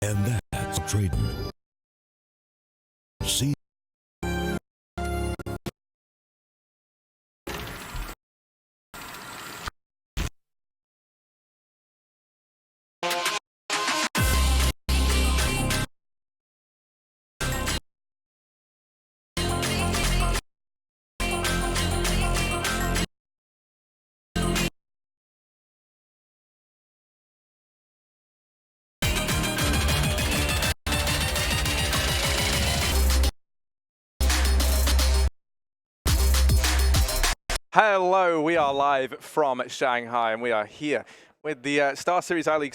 And that's trading. See. Hello, we are live from Shanghai, and we are here with the StarSeries iLeague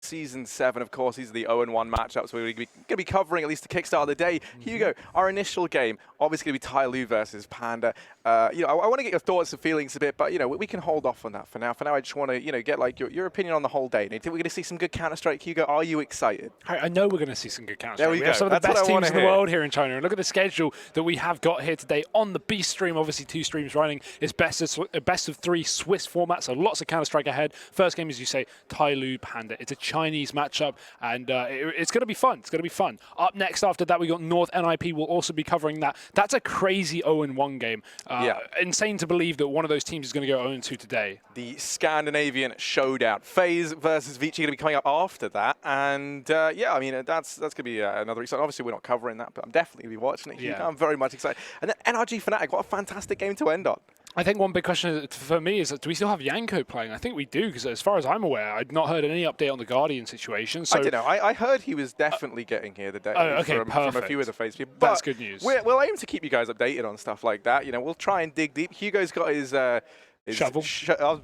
Season 7, of course. These are the 0-1 matchups we're going to be covering at least to kickstart of the day. Hugo, our initial game, obviously going to be Tyloo versus Panda. I want to get your thoughts and feelings a bit, but, we can hold off on that for now. For now, I just want to, get, like, your opinion on the whole day. Do you think we're going to see some good Counter-Strike, Hugo? Are you excited? I know we're going to see some good Counter-Strike. We have some of the best teams in the world here in China. And look at the schedule that we have got here today on the B stream. Obviously, 2 streams running. It's best of 3 Swiss format, so lots of Counter-Strike ahead. First game, as you say, Tyloo Panda. It's a Chinese matchup, and it's going to be fun. It's going to be fun. Up next after that, we got North NIP. We'll also be covering that. That's a crazy 0-1 game. Insane to believe that one of those teams is going to go 0-2 today. The Scandinavian showdown. FaZe versus Vici going to be coming up after that. And, that's going to be another exciting. Obviously, we're not covering that, but I'm definitely going to be watching it. Yeah. I'm very much excited. And then NRG Fnatic, what a fantastic game to end on. I think one big question for me is, do we still have Yanko playing? I think we do, because as far as I'm aware, I'd not heard any update on the Guardian situation. So I don't know. I heard he was definitely getting here today from a few of the FaZe people. That's good news. We'll aim to keep you guys updated on stuff like that. We'll try and dig deep. Hugo's got his shovel.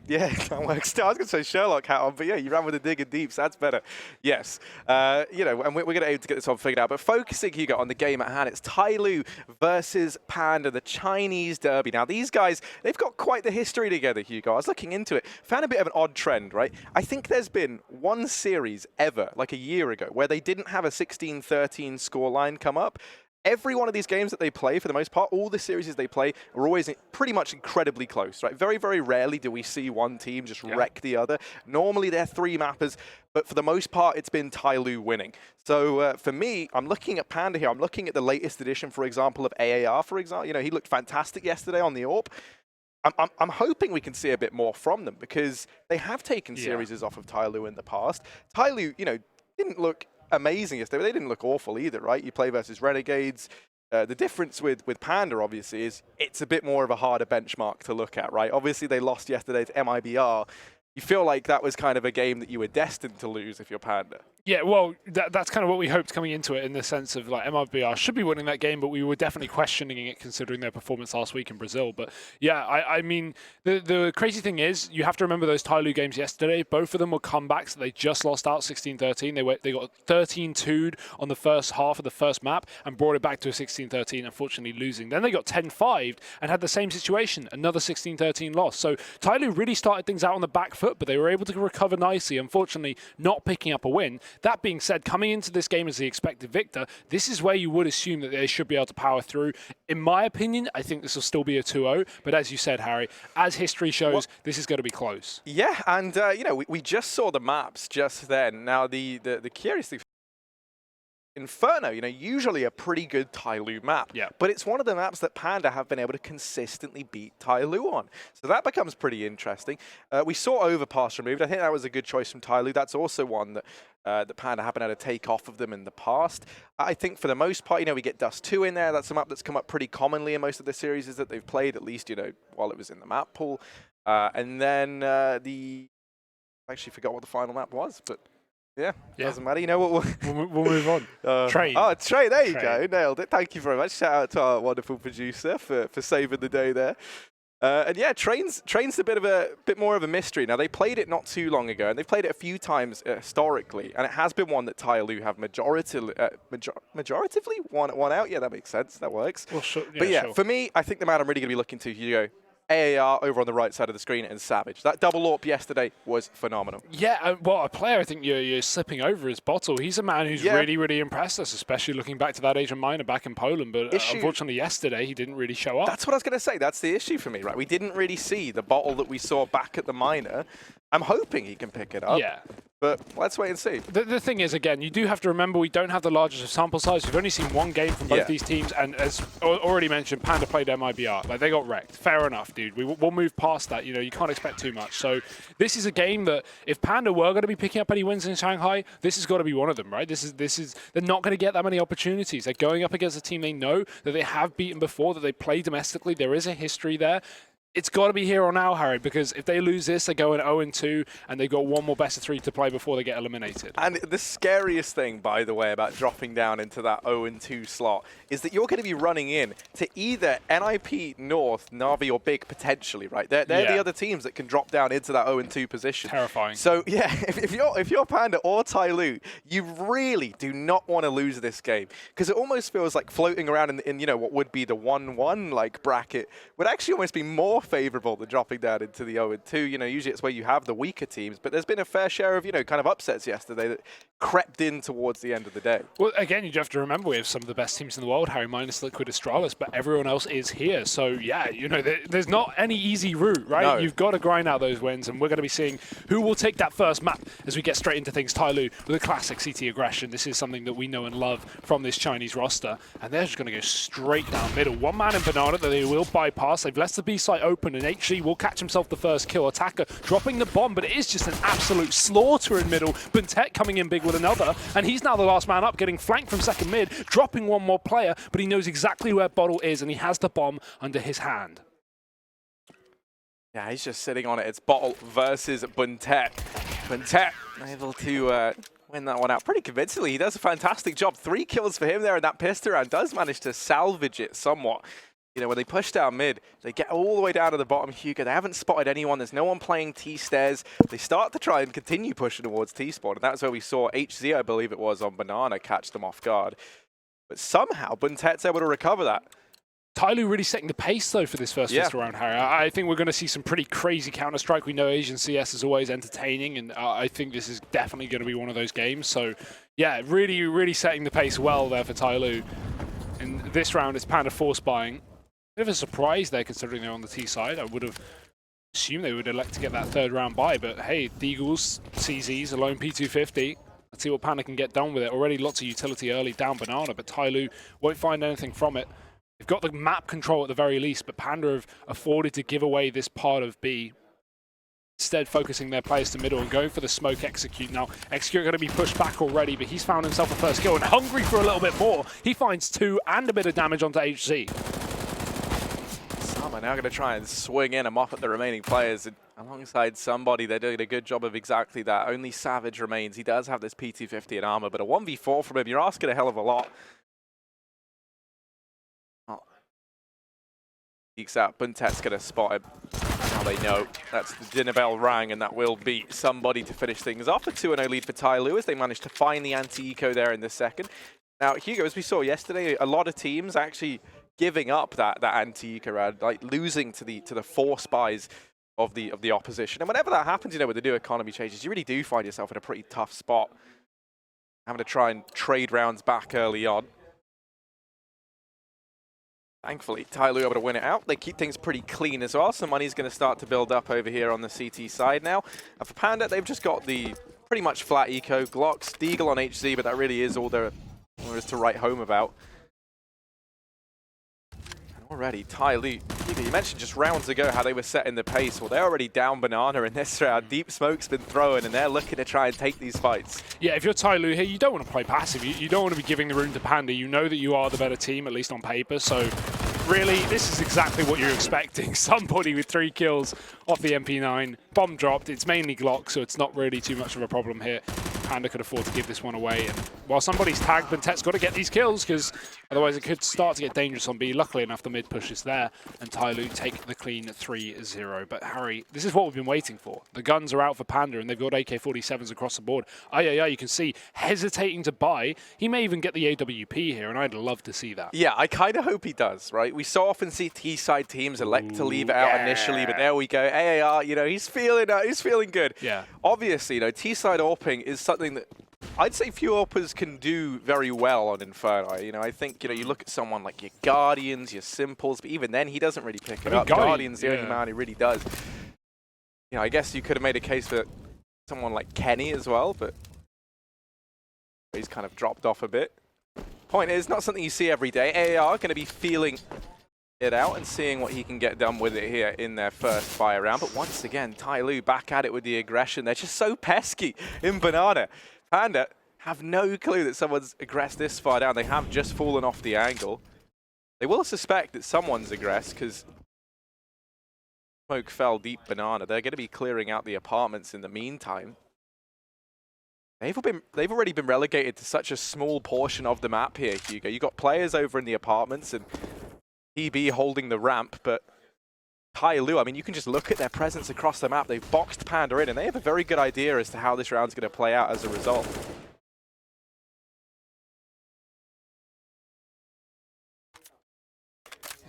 Yeah, that works. I was going to say Sherlock hat on, but yeah, you ran with the digger deep, so that's better. Yes. And we're going to aim to get this all figured out. But focusing, Hugo, on the game at hand, it's Tyloo versus Panda, the Chinese derby. Now, these guys, they've got quite the history together, Hugo. I was looking into it. Found a bit of an odd trend, right? I think there's been one series ever, like a year ago, where they didn't have a 16-13 scoreline come up. Every one of these games that they play, for the most part, all the series they play are always pretty much incredibly close, right? Very, very rarely do we see one team just wreck the other. Normally, they're 3 mappers, but for the most part, it's been Tyloo winning. So for me, I'm looking at Panda here. I'm looking at the latest edition, for example, of AAR, for example. He looked fantastic yesterday on the AWP. I'm hoping we can see a bit more from them, because they have taken series off of Tyloo in the past. Tyloo, didn't look amazing yesterday. They didn't look awful either, right? You play versus Renegades. The difference with Panda, obviously, is it's a bit more of a harder benchmark to look at, right? Obviously, they lost yesterday to MIBR. You feel like that was kind of a game that you were destined to lose if you're Panda. Yeah, well, that's kind of what we hoped coming into it, in the sense of, like, MIBR should be winning that game, but we were definitely questioning it considering their performance last week in Brazil. But yeah, I mean, the crazy thing is, you have to remember those Tyloo games yesterday. Both of them were comebacks. They just lost out 16-13. They got 13-2'd on the first half of the first map and brought it back to a 16-13, unfortunately losing. Then they got 10-5'd and had the same situation, another 16-13 loss. So Tyloo really started things out on the back foot, but they were able to recover nicely, unfortunately not picking up a win. That being said, coming into this game as the expected victor, this is where you would assume that they should be able to power through. In my opinion, I think this will still be a 2-0, but as you said, Harry, as history shows, this is going to be close. Yeah, and we just saw the maps just then. Now, the curious thing, Inferno, usually a pretty good Tyloo map. Yeah. But it's one of the maps that Panda have been able to consistently beat Tyloo on. So that becomes pretty interesting. We saw Overpass removed. I think that was a good choice from Tyloo. That's also one that that Panda have been able to take off of them in the past. I think for the most part, we get Dust 2 in there. That's a map that's come up pretty commonly in most of the series that they've played, at least, while it was in the map pool. And then I actually forgot what the final map was, but yeah, doesn't matter. We'll move on. Train. Oh, Train. There you go. Nailed it. Thank you very much. Shout out to our wonderful producer for saving the day there. And yeah, Train's a bit more of a mystery. Now, they played it not too long ago, and they've played it a few times historically, and it has been one that Tyloo have majoritively won out. Yeah, that makes sense. That works. Well, sure, but yeah, for me, I think the man I'm really going to be looking to, Hugo, AAR over on the right side of the screen, and Savage. That double AWP yesterday was phenomenal. Yeah, well, a player I think you're slipping over is Bottle. He's a man who's really, really impressed us, especially looking back to that Asian minor back in Poland. But unfortunately, yesterday, he didn't really show up. That's what I was going to say. That's the issue for me, right? We didn't really see the Bottle that we saw back at the minor. I'm hoping he can pick it up. Yeah. But let's wait and see. The thing is, again, you do have to remember we don't have the largest of sample size. We've only seen one game from both these teams, and as already mentioned, Panda played MIBR. Like, they got wrecked. Fair enough, dude. We'll move past that. You know, you can't expect too much. So this is a game that if Panda were going to be picking up any wins in Shanghai, this has got to be one of them, right? This is they're not going to get that many opportunities. They're going up against a team they know that they have beaten before, that they play domestically. There is a history there. It's got to be here or now, Harry, because if they lose this, they go in 0-2, and they've got one more best of 3 to play before they get eliminated. And the scariest thing, by the way, about dropping down into that 0-2 slot is that you're going to be running in to either NIP, North, Na'Vi, or Big, potentially, right? They're the other teams that can drop down into that 0-2 position. Terrifying. So, yeah, if you're Panda or Tyloo, you really do not want to lose this game, because it almost feels like floating around in you know, what would be the 1-1 like bracket would actually almost be more favorable than dropping down into the 0-2. You know, usually it's where you have the weaker teams, but there's been a fair share of, you know, kind of upsets yesterday that crept in towards the end of the day. Well, again, you have to remember we have some of the best teams in the world, Harry, minus Liquid Astralis, but everyone else is here. So, yeah, you know, there's not any easy route, right? No. You've got to grind out those wins, and we're going to be seeing who will take that first map as we get straight into things. Tyloo with a classic CT aggression. This is something that we know and love from this Chinese roster, and they're just going to go straight down middle. One man in Banana that they will bypass. They've left the B site open, and HG will catch himself the first kill. Attacker dropping the bomb, but it is just an absolute slaughter in middle. Buntet coming in big with another, and he's now the last man up, getting flanked from second mid, dropping one more player, but he knows exactly where Bottle is, and he has the bomb under his hand. Yeah, he's just sitting on it. It's Bottle versus Buntet. Buntet able to win that one out pretty convincingly. He does a fantastic job. 3 kills for him there, and that pistol round does manage to salvage it somewhat. You know, when they push down mid, they get all the way down to the bottom. Hugo, they haven't spotted anyone. There's no one playing T-stairs. They start to try and continue pushing towards T-spawn, and that's where we saw HZ, I believe it was, on Banana catch them off guard. But somehow, Buntet's able to recover that. Tyloo really setting the pace, though, for this first round, Harry. I think we're going to see some pretty crazy Counter-Strike. We know Asian CS is always entertaining, and I think this is definitely going to be one of those games. So, yeah, really, really setting the pace well there for Tyloo. In this round, it's Panda force buying. Bit of a surprise there, considering they're on the T side. I would have assumed they would elect to get that third round buy, but hey, Deagles, CZs, alone P250. Let's see what Panda can get done with it. Already lots of utility early down Banana, but Tyloo won't find anything from it. They've got the map control at the very least, but Panda have afforded to give away this part of B. Instead, focusing their players to middle and going for the smoke execute. Now, execute going to be pushed back already, but he's found himself a first kill and hungry for a little bit more. He finds 2 and a bit of damage onto HZ. Sama now going to try and swing in and mop at the remaining players. And alongside somebody, they're doing a good job of exactly that. Only Savage remains. He does have this P250 in armor, but a 1v4 from him, you're asking a hell of a lot. Peeks out. Buntet's going to spot him. Now they know that's the dinner bell rang, and that will be somebody to finish things off. A 2-0 lead for Tyloo as they manage to find the anti-eco there in the second. Now, Hugo, as we saw yesterday, a lot of teams actually giving up that anti-eco round, like losing to the force buys of the opposition. And whenever that happens, you know, with the new economy changes, you really do find yourself in a pretty tough spot, having to try and trade rounds back early on. Thankfully, Tyloo able to win it out. They keep things pretty clean as well, so money's going to start to build up over here on the CT side now. And for Panda, they've just got the pretty much flat eco. Glocks, Deagle on HZ, but that really is all there is to write home about. And already, Tyloo, you mentioned just rounds ago how they were setting the pace. Well, they're already down Banana in this round. Deep smoke's been thrown, and they're looking to try and take these fights. Yeah, if you're Tyloo here, you don't want to play passive. You don't want to be giving the room to Panda. You know that you are the better team, at least on paper. So really, this is exactly what you're expecting. Somebody with 3 kills off the MP9. Bomb dropped. It's mainly Glock, so it's not really too much of a problem here. Panda could afford to give this one away. And while somebody's tagged, Buntet's got to get these kills, because otherwise it could start to get dangerous on B. Luckily enough, the mid push is there, and Tyloo take the clean 3-0. But Harry, this is what we've been waiting for. The guns are out for Panda, and they've got AK-47s across the board. You can see hesitating to buy. He may even get the AWP here, and I'd love to see that. Yeah, I kind of hope he does, right? We so often see T-side teams elect to leave it out initially, but there we go. AAR, you know, he's feeling good. Yeah. Obviously, you know, T-side AWPing is something that I'd say few AWPers can do very well on Inferno. You know, I think, you know, you look at someone like your Guardians, your Simples, but even then he doesn't really pick it up. Guardian's the only man who really does. You know, I guess you could have made a case for someone like Kenny as well, but he's kind of dropped off a bit. Point is, not something you see every day. AAR going to be feeling it out and seeing what he can get done with it here in their first fire round. But once again, Tyloo back at it with the aggression. They're just so pesky in Banana. Panda have no clue that someone's aggressed this far down. They have just fallen off the angle. They will suspect that someone's aggressed because smoke fell deep Banana. They're going to be clearing out the apartments in the meantime. They've already been relegated to such a small portion of the map here, Hugo. You've got players over in the apartments and PB holding the ramp, but Tyloo, I mean, you can just look at their presence across the map. They've boxed Panda in, and they have a very good idea as to how this round's going to play out as a result.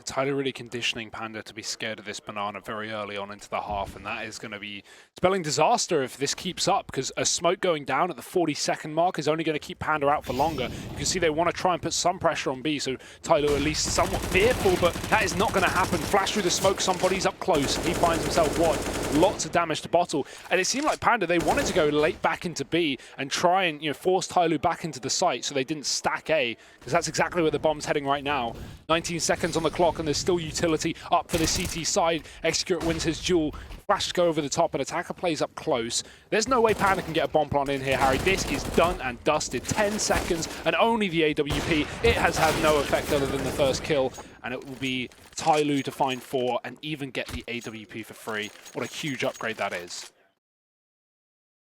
Tyloo really conditioning Panda to be scared of this Banana very early on into the half, and that is going to be spelling disaster if this keeps up, because a smoke going down at the 40-second mark is only going to keep Panda out for longer. You can see they want to try and put some pressure on B, so Tyloo at least somewhat fearful, but that is not going to happen. Flash through the smoke, somebody's up close, and he finds himself one. Lots of damage to Bottle, and it seemed like Panda, they wanted to go late back into B and try and, you know, force Tyloo back into the site so they didn't stack A, because that's exactly where the bomb's heading right now. 19 seconds on the clock, and there's still utility up for the CT side. Execute wins his duel. Flashes go over the top, and Attacker plays up close. There's no way Panda can get a bomb plant in here, Harry. This is done and dusted. 10 seconds, and only the AWP. It has had no effect other than the first kill, and it will be Tyloo to find 4 and even get the AWP for free. What a huge upgrade that is.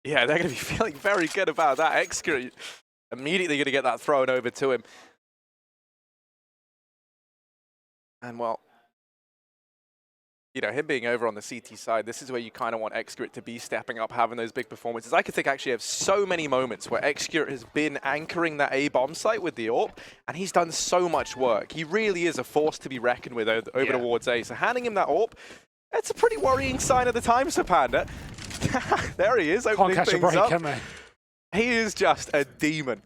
Yeah, they're going to be feeling very good about that. Execute immediately going to get that thrown over to him. And well, you know, him being over on the CT side, this is where you kind of want Execute to be stepping up, having those big performances. I could think actually of so many moments where Execute has been anchoring that A bomb site with the AWP, and he's done so much work. He really is a force to be reckoned with over towards A. So handing him that AWP, it's a pretty worrying sign of the times for Panda. There he is, opening Can't catch things a break, up. can they? He is just a demon.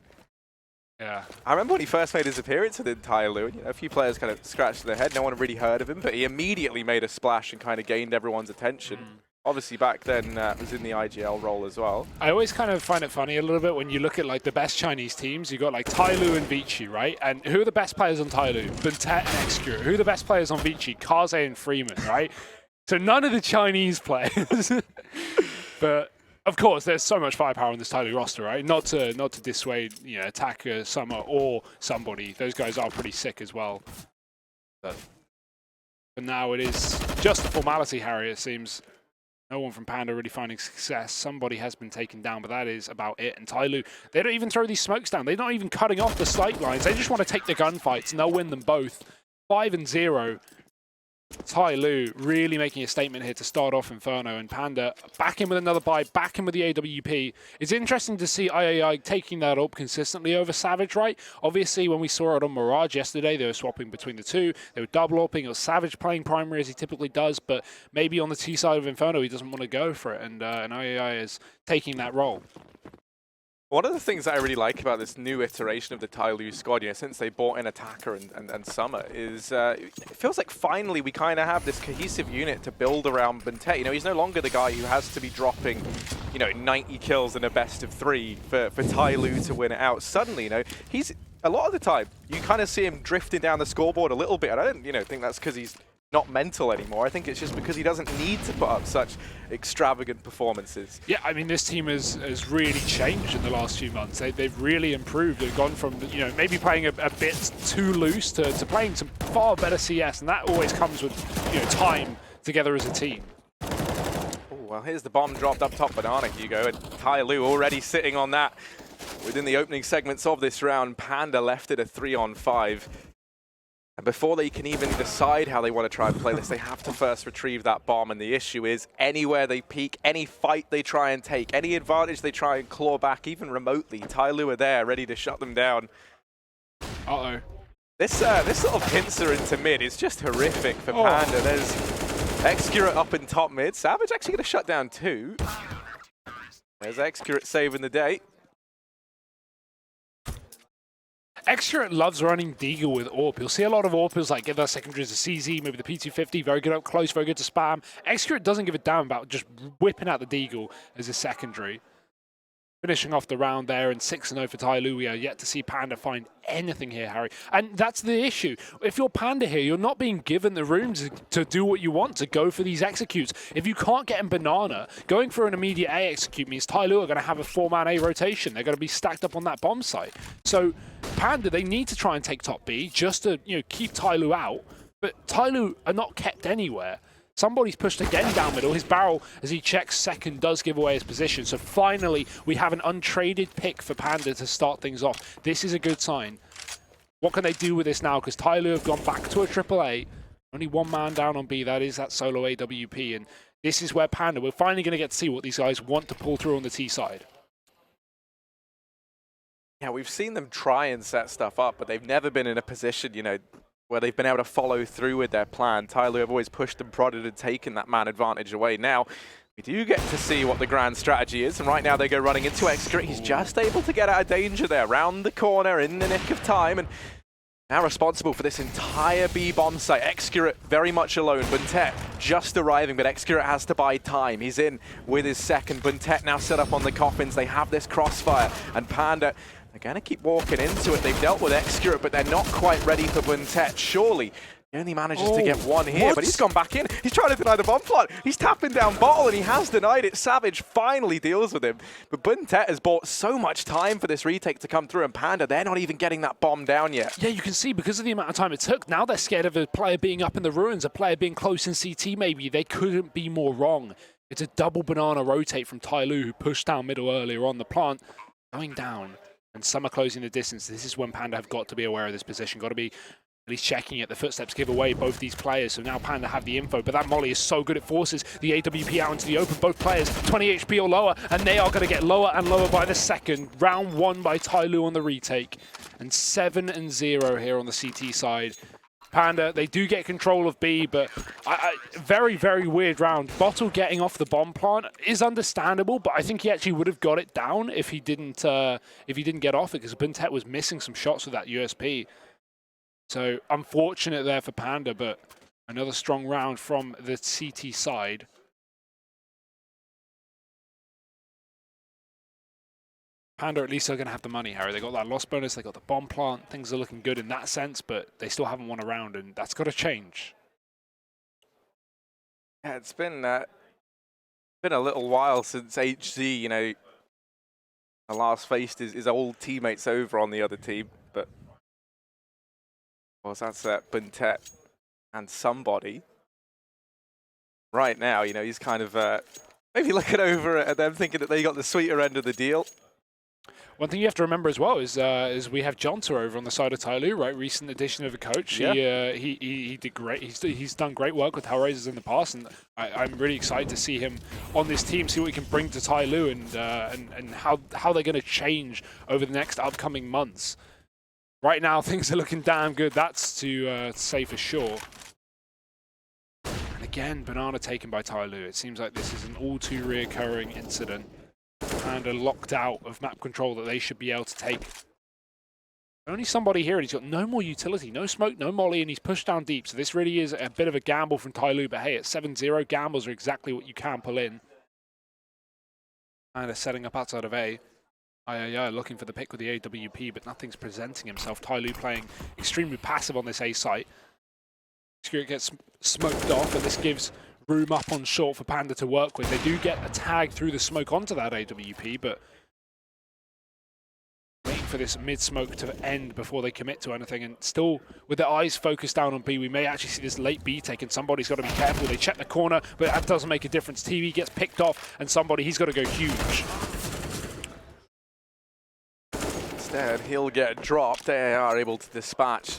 Yeah. I remember when he first made his appearance within Tyloo, you know, a few players kind of scratched their head. No one had really heard of him, but he immediately made a splash and kind of gained everyone's attention. Obviously, back then, was in the IGL role as well. I always kind of find it funny a little bit when you look at like the best Chinese teams. You got like Tyloo and Vici, right? And who are the best players on Tyloo? Bentet and Execute. Who are the best players on Vici? Kaze and Freeman, right? So none of the Chinese players. But of course, there's so much firepower on this Tyloo roster, right? Not to dissuade, you know, Attacker, Summer, or somebody. Those guys are pretty sick as well. But now it is just a formality, Harry, it seems. No one from Panda really finding success. Somebody has been taken down, but that is about it. And Tyloo, they don't even throw these smokes down. They're not even cutting off the sight lines. They just want to take the gunfights, and they'll win them both. 5-0. Tyloo really making a statement here to start off Inferno, and Panda back in with another buy, back in with the AWP. It's interesting to see III taking that up consistently over Savage, right? Obviously, when we saw it on Mirage yesterday, they were swapping between the two. They were double upping. It was Savage playing primary as he typically does, but maybe on the T side of Inferno, he doesn't want to go for it, and III is taking that role. One of the things that I really like about this new iteration of the Tyloo squad, you know, since they brought in Attacker and Summer, is it feels like finally we kind of have this cohesive unit to build around Bentet. You know, he's no longer the guy who has to be dropping, you know, 90 kills in a best of 3 for Tyloo to win it out. Suddenly, you know, he's, a lot of the time, you kind of see him drifting down the scoreboard a little bit, and I don't, you know, think that's because he's not mental anymore. I think it's just because he doesn't need to put up such extravagant performances. Yeah, I mean, this team has really changed in the last few months. They've really improved. They've gone from, you know, maybe playing a bit too loose to playing some far better CS, and that always comes with, you know, time together as a team. Oh, well, here's the bomb dropped up top, Banana, Hugo, and Tyloo already sitting on that within the opening segments of this round. Panda left it a 3-on-5. And before they can even decide how they want to try and play this, they have to first retrieve that bomb. And the issue is, anywhere they peek, any fight they try and take, any advantage they try and claw back, even remotely, Tyloo are there, ready to shut them down. Uh-oh. This little pincer into mid is just horrific for Panda. There's Execute up in top mid. Savage actually going to shut down 2. There's Execute saving the day. Xcurate loves running Deagle with AWP. You'll see a lot of AWPers like get their secondaries to CZ, maybe the P250, very good up close, very good to spam. Xcurate doesn't give a damn about just whipping out the Deagle as a secondary. Finishing off the round there, and 6-0 for Tyloo. We are yet to see Panda find anything here, Harry. And that's the issue. If you're Panda here, you're not being given the rooms to do what you want, to go for these executes. If you can't get in Banana, going for an immediate A execute means Tyloo are going to have a 4-man A rotation. They're going to be stacked up on that bomb site. So Panda, they need to try and take top B just to keep Tyloo out. But Tyloo are not kept anywhere. Somebody's pushed again down middle. His barrel, as he checks second, does give away his position. So finally, we have an untraded pick for Panda to start things off. This is a good sign. What can they do with this now? Because Tyloo have gone back to a AAA. Only one man down on B. That is that solo AWP. And this is where Panda, we're finally going to get to see what these guys want to pull through on the T side. Yeah, we've seen them try and set stuff up, but they've never been in a position, where they've been able to follow through with their plan. Tyloo have always pushed and prodded and taken that man advantage away. Now, we do get to see what the grand strategy is, and right now they go running into Xcurate. He's just able to get out of danger there, round the corner in the nick of time, and now responsible for this entire B bomb site. Xcurate very much alone. Buntet just arriving, but Xcurate has to buy time. He's in with his second. Buntet now set up on the coffins. They have this crossfire, and Panda, they're going to keep walking into it. They've dealt with Xcurate, but they're not quite ready for Buntet. Surely, he only manages to get one here, but he's gone back in. He's trying to deny the bomb plot. He's tapping down Bottle, and he has denied it. Savage finally deals with him. But Buntet has bought so much time for this retake to come through, and Panda, they're not even getting that bomb down yet. Yeah, you can see because of the amount of time it took, now they're scared of a player being up in the ruins, a player being close in CT maybe. They couldn't be more wrong. It's a double banana rotate from Tyloo, who pushed down middle earlier on. The plant going down, and some are closing the distance. This is when Panda have got to be aware of this position, got to be at least checking it. The footsteps give away both these players, so now Panda have the info, but that molly is so good it forces the AWP out into the open. Both players 20 HP or lower, and they are going to get lower and lower by the second. Round one by Tyloo on the retake, and 7-0 here on the CT side. Panda, they do get control of B, but very, very weird round. Bottle getting off the bomb plant is understandable, but I think he actually would have got it down if he didn't get off it, because Buntet was missing some shots with that USP. So unfortunate there for Panda, but another strong round from the CT side. Panda at least are going to have the money, Harry. They got that loss bonus, they got the bomb plant. Things are looking good in that sense, but they still haven't won a round, and that's got to change. Yeah, it's been a little while since HZ, the last faced his old teammates over on the other team, but of course that's Buntet and somebody. Right now, he's kind of maybe looking over at them, thinking that they got the sweeter end of the deal. One thing you have to remember as well is we have Jonta over on the side of Tyloo, right? Recent addition of a coach. Yeah. He did great. He's done great work with Hellraisers in the past, and I'm really excited to see him on this team, see what he can bring to Tyloo, and how they're going to change over the next upcoming months. Right now, things are looking damn good. That's to say for sure. And again, banana taken by Tyloo. It seems like this is an all too reoccurring incident. And are locked out of map control that they should be able to take. Only somebody here, and he's got no more utility, no smoke, no molly, and he's pushed down deep. So this really is a bit of a gamble from Tyloo, but hey, at 7-0, gambles are exactly what you can pull in. And they're setting up outside of A. Looking for the pick with the AWP, but nothing's presenting himself. Tyloo playing extremely passive on this A site. Xcurate gets smoked off, and this gives room up on short for Panda to work with. They do get a tag through the smoke onto that AWP, but waiting for this mid-smoke to end before they commit to anything, and still with their eyes focused down on B, we may actually see this late B taken. Somebody's got to be careful. They check the corner, but that doesn't make a difference. TV gets picked off, and he's got to go huge. Instead, he'll get dropped. They are able to dispatch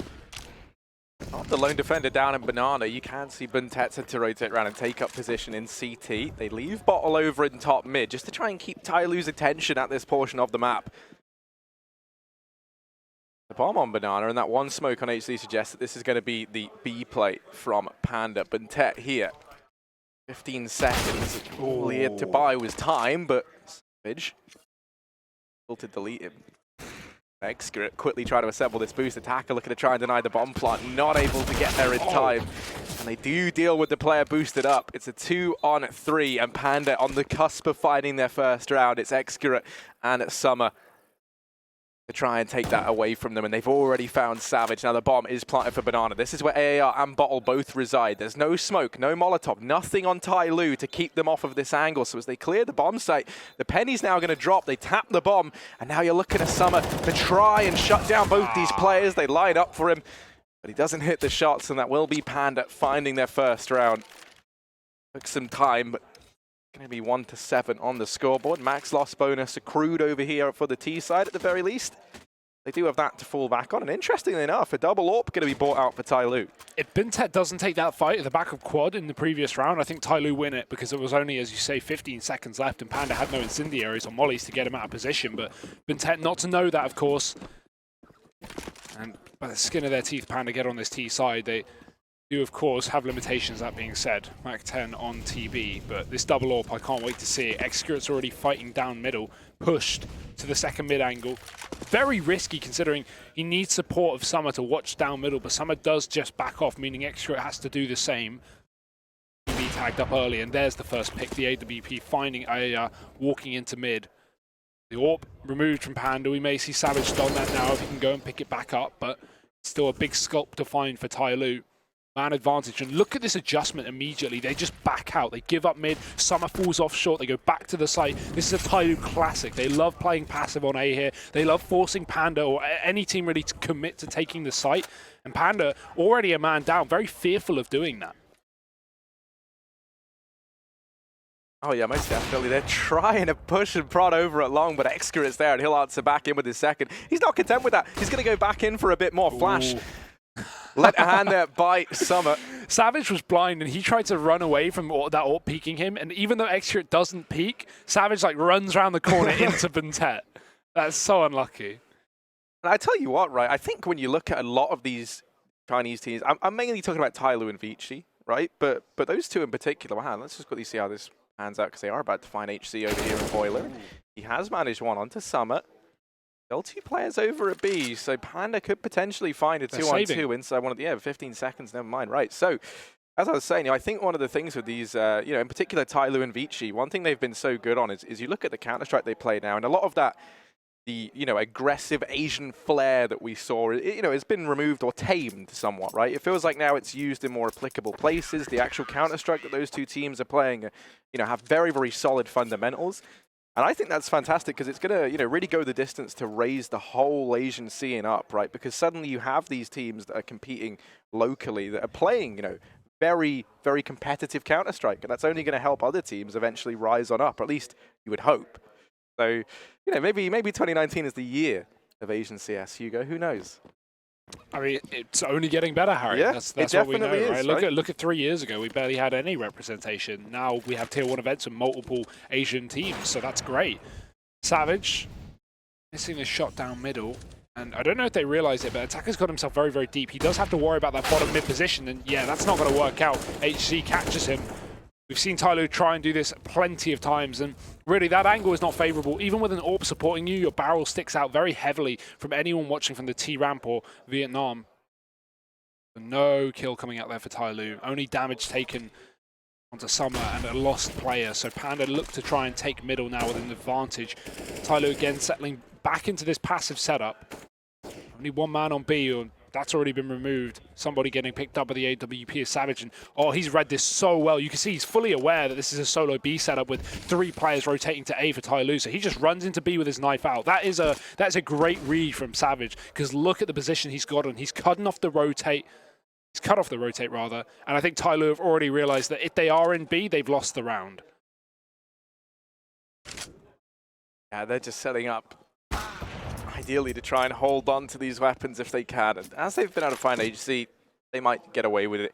the lone defender down in Banana. You can see Buntet had to rotate around and take up position in CT. They leave Bottle over in top mid just to try and keep Tyloo's attention at this portion of the map. The bomb on Banana and that one smoke on HC suggests that this is going to be the B play from Panda. Buntet here, 15 seconds. All he had to buy was time, but Savage able to delete him. Xgrit quickly trying to assemble this boost attacker, looking to try and deny the bomb plant, not able to get there in time. And they do deal with the player boosted up. It's a 2-on-3, and Panda on the cusp of finding their first round. It's Xgrit and Summer to try and take that away from them, and they've already found Savage. Now the bomb is planted for Banana. This is where AAR and Bottle both reside. There's no smoke, no Molotov, nothing on Tyloo to keep them off of this angle. So as they clear the bomb site, the penny's now going to drop. They tap the bomb, and now you're looking at Summer to try and shut down both these players. They line up for him, but he doesn't hit the shots, and that will be Panda finding their first round. Took some time, but going to be 1-7 on the scoreboard. Max loss bonus accrued over here for the T side at the very least. They do have that to fall back on. And interestingly enough, a double AWP going to be bought out for Tyloo. If Bintet doesn't take that fight at the back of quad in the previous round, I think Tyloo win it, because it was only, as you say, 15 seconds left and Panda had no incendiaries or mollies to get him out of position. But Bintet not to know that, of course. And by the skin of their teeth, Panda get on this T side. They do, of course, have limitations, that being said. Mac 10 on TB, but this double AWP, I can't wait to see it. Xgrit's already fighting down middle, pushed to the second mid angle. Very risky, considering he needs support of Summer to watch down middle, but Summer does just back off, meaning Xgrit has to do the same. TB tagged up early, and there's the first pick. The AWP finding AAR, walking into mid. The AWP removed from Panda. We may see Savage on that now if he can go and pick it back up, but still a big sculpt to find for Tyloo. Man advantage, and look at this adjustment immediately. They just back out. They give up mid. Summer falls off short. They go back to the site. This is a Tyloo classic. They love playing passive on A here. They love forcing Panda or any team really to commit to taking the site. And Panda, already a man down, very fearful of doing that. Oh yeah, most definitely. They're trying to push and prod over at long, but Xgrit is there, and he'll answer back in with his second. He's not content with that. He's going to go back in for a bit more. Flash. Ooh. Let a hand there by Summer. Savage was blind, and he tried to run away from that AWP peeking him. And even though Xgrit doesn't peek, Savage like runs around the corner into Bintet. That's so unlucky. And I tell you what, right? I think when you look at a lot of these Chinese teams, I'm mainly talking about Tyloo and Vici, right? But those two in particular, wow, let's just quickly see how this pans out, because they are about to find HC over here in Boiler. He has managed one onto Summer. Still two players over at B, so Panda could potentially find a 2-on-2 inside one of the 15 seconds, never mind. Right, so as I was saying, I think one of the things with these, in particular Tyloo and Vici, one thing they've been so good on is you look at the Counter-Strike they play now, and a lot of that, the aggressive Asian flair that we saw, has been removed or tamed somewhat, right? It feels like now it's used in more applicable places. The actual Counter-Strike that those two teams are playing, have very, very solid fundamentals. And I think that's fantastic, because it's going to, really go the distance to raise the whole Asian scene up, right? Because suddenly you have these teams that are competing locally, that are playing, very, very competitive Counter-Strike, and that's only going to help other teams eventually rise on up, or at least you would hope. So, maybe 2019 is the year of Asian CS, Hugo. Who knows? I mean, it's only getting better, Harry. Yeah, that's what we know, right? Look at 3 years ago, we barely had any representation. Now we have Tier 1 events and multiple Asian teams, so that's great. Savage, missing a shot down middle. And I don't know if they realize it, but Attacker's got himself very, very deep. He does have to worry about that bottom mid position, and yeah, that's not going to work out. HC catches him. We've seen Tyloo try and do this plenty of times, and really that angle is not favorable. Even with an AWP supporting you, your barrel sticks out very heavily from anyone watching from the T-Ramp or Vietnam. No kill coming out there for Tyloo. Only damage taken onto Summer and a lost player. So Panda look to try and take middle now with an advantage. Tyloo again settling back into this passive setup. Only one man on B, that's already been removed. Somebody getting picked up by the AWP is Savage, and he read this so well. You can see he's fully aware that this is a solo B setup with 3 players rotating to A for Tyloo, so he just runs into B with his knife out. That's a great read from Savage, because look at the position he's got on. He's cutting off the rotate. He's cut off the rotate, rather, and I think Tyloo have already realized that if they are in B, they've lost the round. Yeah, they're just setting up ideally to try and hold on to these weapons if they can. And as they've been able to find HC, they might get away with it.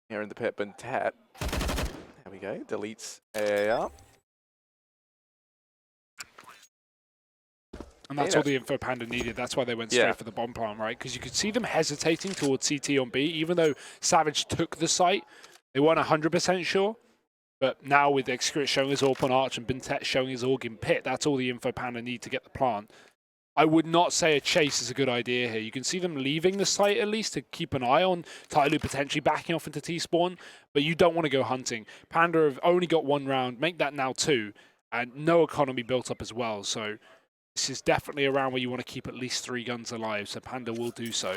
Here in the pit, Bintet. There we go, deletes AAR. And that's all the info Panda needed. That's why they went straight for the bomb plant, right? Because you could see them hesitating towards CT on B, even though Savage took the site. They weren't 100% sure. But now with Xcrit showing his AWP on Arch and Bintet showing his AUG in Pit, that's all the info Panda need to get the plant. I would not say a chase is a good idea here. You can see them leaving the site at least to keep an eye on Tyloo potentially backing off into T-spawn, but you don't want to go hunting. Panda have only got 1 round, make that now 2, and no economy built up as well. So this is definitely a round where you want to keep at least 3 guns alive, so Panda will do so.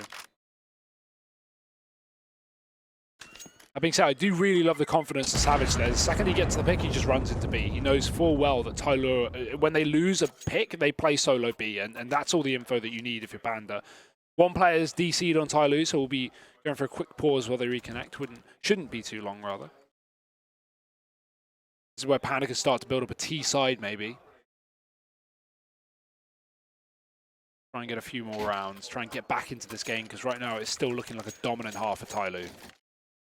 That being said, I do really love the confidence of Savage there. The second he gets the pick, he just runs into B. He knows full well that Tyloo, when they lose a pick, they play solo B, and that's all the info that you need if you're Panda. 1 player is DC'd on Tyloo, so we'll be going for a quick pause while they reconnect. Shouldn't be too long, rather. This is where Panda can start to build up a T side, maybe. Try and get a few more rounds. Try and get back into this game, because right now it's still looking like a dominant half for Tyloo.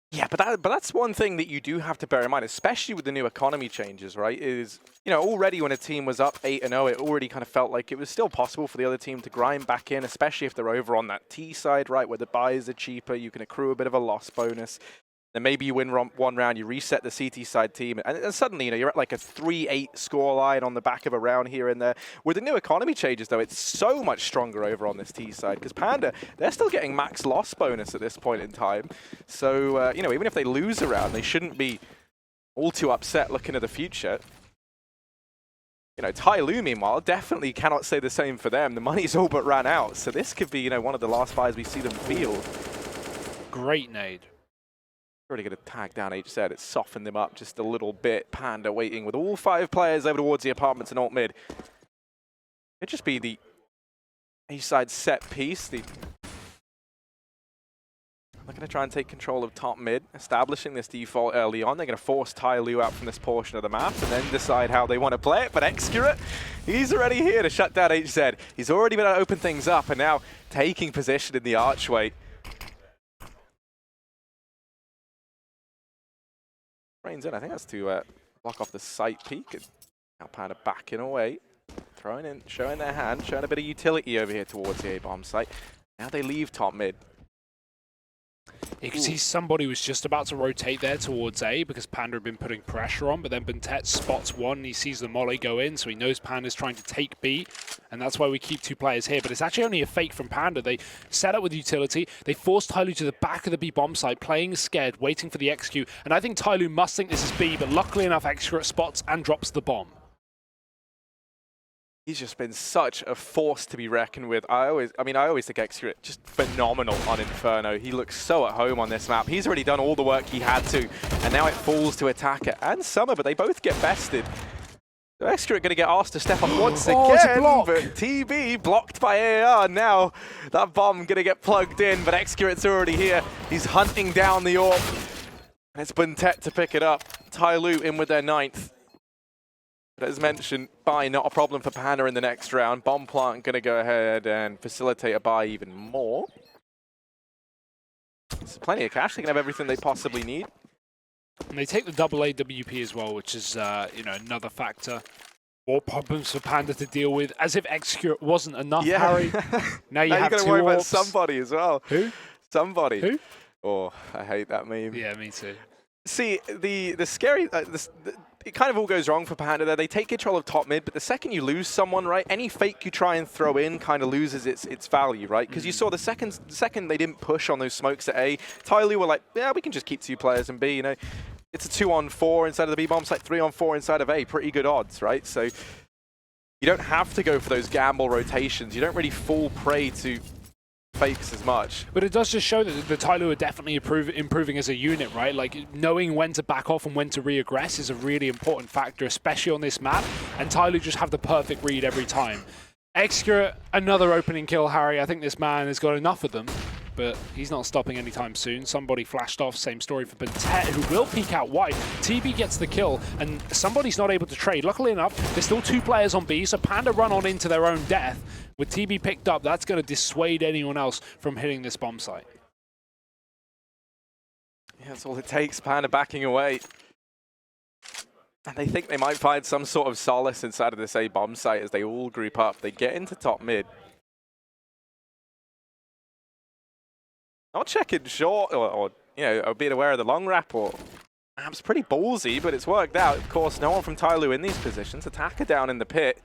Yeah, but that's one thing that you do have to bear in mind, especially with the new economy changes, right? Is, you know, already when a team was up 8-0, it already kind of felt like it was still possible for the other team to grind back in, especially if they're over on that T side, right, where the buys are cheaper, you can accrue a bit of a loss bonus. Then maybe you win 1 round, you reset the CT side team, and suddenly, you know, you're at like a 3-8 scoreline on the back of a round here and there. With the new economy changes, though, it's so much stronger over on this T side, because Panda, they're still getting max loss bonus at this point in time. So, you know, even if they lose a round, they shouldn't be all too upset looking at the future. You know, Tyloo, meanwhile, definitely cannot say the same for them. The money's all but ran out, so this could be, you know, one of the last buys we see them field. Great nade. Already going to tag down HZ. It's softened them up just a little bit. Panda waiting with all 5 players over towards the apartments and alt mid. It'd just be the A-side set piece. They're going to try and take control of top mid, establishing this default early on. They're going to force Tyloo out from this portion of the map and then decide how they want to play it. But Xcret, he's already here to shut down HZ. He's already been able to open things up and now taking position in the archway. In. I think that's to block off the site peak. And now Panda backing away, throwing in, showing their hand, showing a bit of utility over here towards the A-bomb site. Now they leave top mid. You can see somebody was just about to rotate there towards A because Panda had been putting pressure on, but then Bintet spots 1 and he sees the molly go in, so he knows Panda's trying to take B, and that's why we keep 2 players here. But it's actually only a fake from Panda. They set up with utility, they force Tyloo to the back of the B bomb site, playing scared, waiting for the XQ, and I think Tyloo must think this is B, but luckily enough, Xcret spots and drops the bomb. He's just been such a force to be reckoned with. I always think Xcret just phenomenal on Inferno. He looks so at home on this map. He's already done all the work he had to, and now it falls to Attacker and Summer, but they both get bested. So Xcret going to get asked to step up once again, but TB blocked by AR. Now that bomb going to get plugged in, but Xcret's already here. He's hunting down the AWP, and it's Bintet to pick it up. Tyloo in with their 9th. But as mentioned, buy not a problem for Panda in the next round. Bomb plant going to go ahead and facilitate a buy even more. There's plenty of cash. They can have everything they possibly need. And they take the double AWP as well, which is you know, another factor. More problems for Panda to deal with, as if Xcret wasn't enough, Harry. Now you have 2 got to worry about AWPs. somebody as well. Who? Somebody. Who? Oh, I hate that meme. Yeah, me too. See, the scary... it kind of all goes wrong for Panda there. They take control of top mid, but the second you lose someone, right, any fake you try and throw in kind of loses its value, right? Because you saw the second they didn't push on those smokes at A, Tyloo were like, yeah, we can just keep 2 players in B, you know. It's a 2-on-4 inside of the B bomb site, 3-on-4 inside of A, pretty good odds, right? So you don't have to go for those gamble rotations. You don't really fall prey to fakes as much. But it does just show that the Tyloo are definitely improving as a unit, right? Like, knowing when to back off and when to re-aggress is a really important factor, especially on this map, and Tyloo just have the perfect read every time. Xcret, another opening kill, Harry. I think this man has got enough of them, but he's not stopping anytime soon. Somebody flashed off, same story for Bintet, who will peek out wide. TB gets the kill, and somebody's not able to trade. Luckily enough, there's still 2 players on B, so Panda run on into their own death. With TB picked up, that's going to dissuade anyone else from hitting this bomb site. Yeah, that's all it takes, Panda backing away. And they think they might find some sort of solace inside of this A bomb site as they all group up. They get into top mid. Not checking short or you know, being aware of the long wrap or Perhaps pretty ballsy, but it's worked out. Of course, no one from Tyloo in these positions. Attacker down in the pit.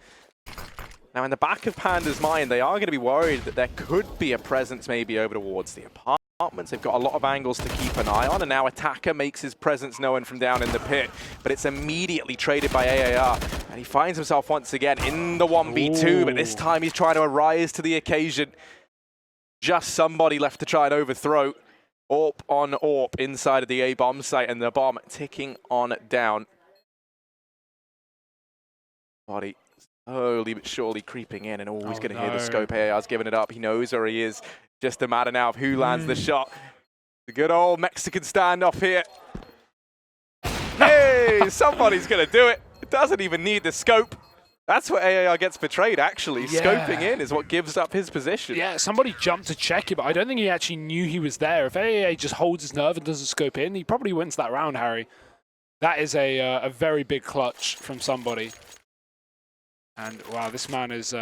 Now, in the back of Panda's mind, they are going to be worried that there could be a presence maybe over towards the apartments. They've got a lot of angles to keep an eye on, and now Attacker makes his presence known from down in the pit, but it's immediately traded by AAR, and he finds himself once again in the 1v2, but this time he's trying to arise to the occasion. Just somebody left to try and overthrow. AWP on AWP inside of the A-bomb site, and the bomb ticking on down. Body slowly but surely creeping in, and he's going to hear the scope. AR's giving it up. He knows where he is. Just a matter now of who lands the shot. The good old Mexican standoff here. Hey, somebody's going to do it. It doesn't even need the scope. That's where AAR gets betrayed, actually. Yeah. Scoping in is what gives up his position. Yeah, somebody jumped to check it, but I don't think he actually knew he was there. If AAA just holds his nerve and doesn't scope in, he probably wins that round, Harry. That is a very big clutch from somebody. And, wow, this man is...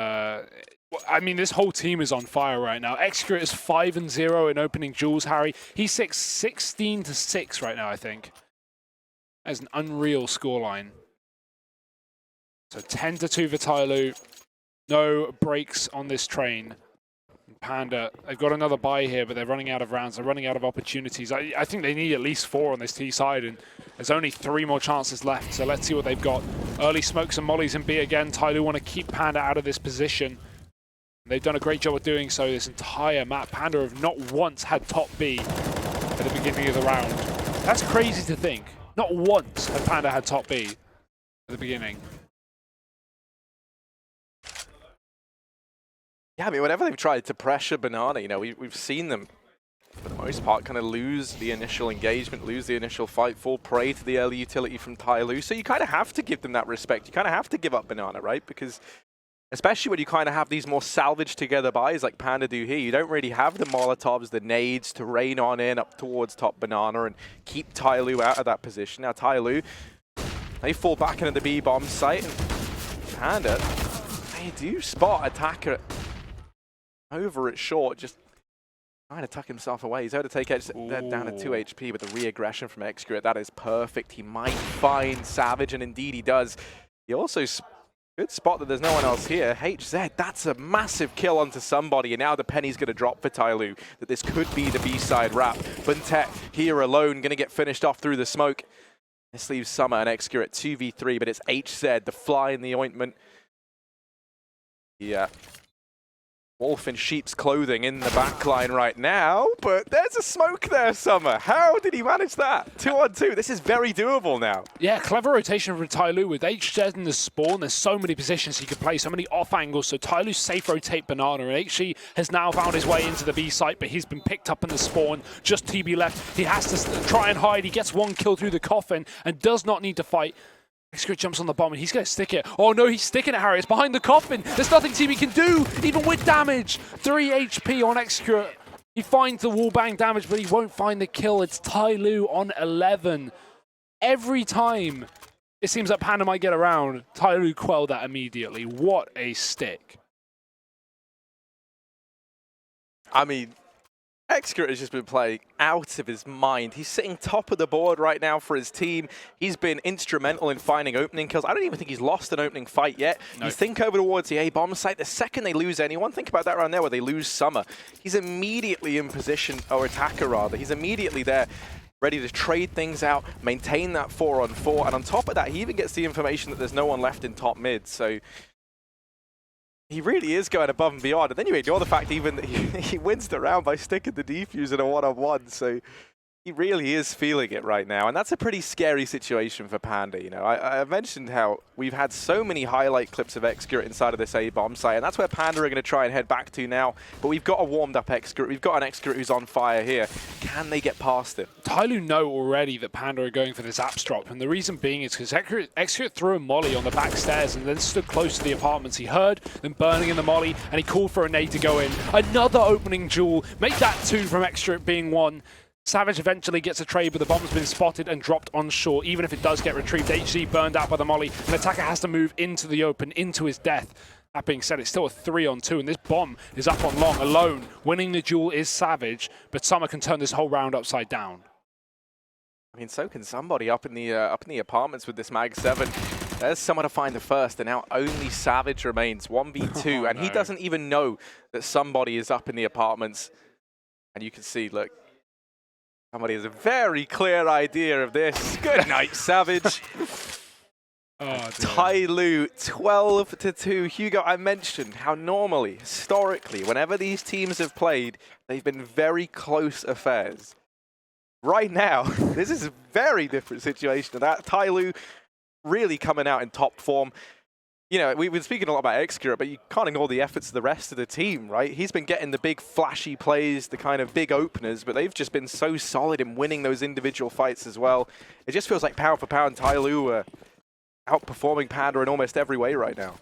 I mean, this whole team is on fire right now. Xcure is 5-0 in opening duels, Harry. He's 16-6 right now, I think. That is an unreal scoreline. So 10-2 for Tyloo. No breaks on this train. Panda, they've got another buy here, but they're running out of rounds. They're running out of opportunities. I think they need at least 4 on this T side, and there's only 3 more chances left. So let's see what they've got. Early smokes and mollies in B again. Tyloo want to keep Panda out of this position. They've done a great job of doing so this entire map. Panda have not once had top B at the beginning of the round. That's crazy to think. Not once have Panda had top B at the beginning. Yeah, I mean, whenever they've tried to pressure Banana, you know, we've seen them, for the most part, kind of lose the initial engagement, lose the initial fight, fall prey to the early utility from Tyloo. So you kind of have to give them that respect. You kind of have to give up Banana, right? Because especially when you kind of have these more salvaged together buys like Panda do here, you don't really have the Molotovs, the nades to rain on in up towards top Banana and keep Tyloo out of that position. Now Tyloo, they fall back into the B-bomb site, and Panda, they do spot Attacker over at short, just trying to tuck himself away. He's able to take edge down to 2 HP with the re-aggression from Xcure. That is perfect. He might find Savage, and indeed he does. He also, good spot that there's no one else here. HZ, that's a massive kill onto somebody, and now the penny's going to drop for Tyloo, that this could be the B-side wrap. Buntet here alone, going to get finished off through the smoke. This leaves Summer and Xcure at 2v3, but it's HZ, the fly in the ointment. Yeah. Wolf in sheep's clothing in the backline right now, but there's a smoke there, Summer. How did he manage that? 2-on-2. This is very doable now. Yeah, clever rotation from Tyloo with HZ in the spawn. There's so many positions he could play, so many off angles. So Tyloo safe rotate Banana, and HG has now found his way into the B site, but he's been picked up in the spawn. Just TB left. He has to try and hide. He gets 1 kill through the coffin and does not need to fight. Xcure jumps on the bomb and he's going to stick it. Oh no, he's sticking it, Harry. It's behind the coffin. There's nothing TB can do, even with damage. 3 HP on Xcure. He finds the wall bang damage, but he won't find the kill. It's Tyloo on 11. Every time it seems like Panda might get around, Tyloo quelled that immediately. What a stick. I mean, Xcure has just been playing out of his mind. He's sitting top of the board right now for his team. He's been instrumental in finding opening kills. I don't even think he's lost an opening fight yet. No. You think over towards the A-bomb site, the second they lose anyone, think about that round there where they lose Summer. He's immediately in position, or Attacker rather, he's immediately there, ready to trade things out, maintain that 4-on-4, and on top of that, he even gets the information that there's no one left in top mid, so he really is going above and beyond. And then you ignore the fact even that he wins the round by sticking the defuse in a 1-on-1. So he really is feeling it right now. And that's a pretty scary situation for Panda. You know, I mentioned how we've had so many highlight clips of Xcure inside of this A-bomb site. And that's where Panda are going to try and head back to now. But we've got a warmed up Xcure. We've got an Xcure who's on fire here. Can they get past him? Tyloo know already that Panda are going for this apps drop. And the reason being is because Xcure threw a molly on the back stairs and then stood close to the apartments. He heard them burning in the molly and he called for a nade to go in. Another opening duel. Make that 2 from Xcure being 1. Savage eventually gets a trade, but the bomb's been spotted and dropped on shore. Even if it does get retrieved, HG burned out by the molly. An Attacker has to move into the open, into his death. That being said, it's still a 3-on-2, and this bomb is up on long, alone. Winning the duel is Savage, but Summer can turn this whole round upside down. I mean, so can somebody up in the apartments with this Mag 7. There's someone to find the first, and now only Savage remains 1v2, and he doesn't even know that somebody is up in the apartments. And you can see, look, somebody has a very clear idea of this. Good night, Savage. Tyloo, 12-2. Hugo, I mentioned how normally, historically, whenever these teams have played, they've been very close affairs. Right now, this is a very different situation to that. Tyloo really coming out in top form. You know, we've been speaking a lot about Csgo, but you can't ignore the efforts of the rest of the team, right? He's been getting the big flashy plays, the kind of big openers, but they've just been so solid in winning those individual fights as well. It just feels like pound for pound, Tyloo are outperforming Panda in almost every way right now.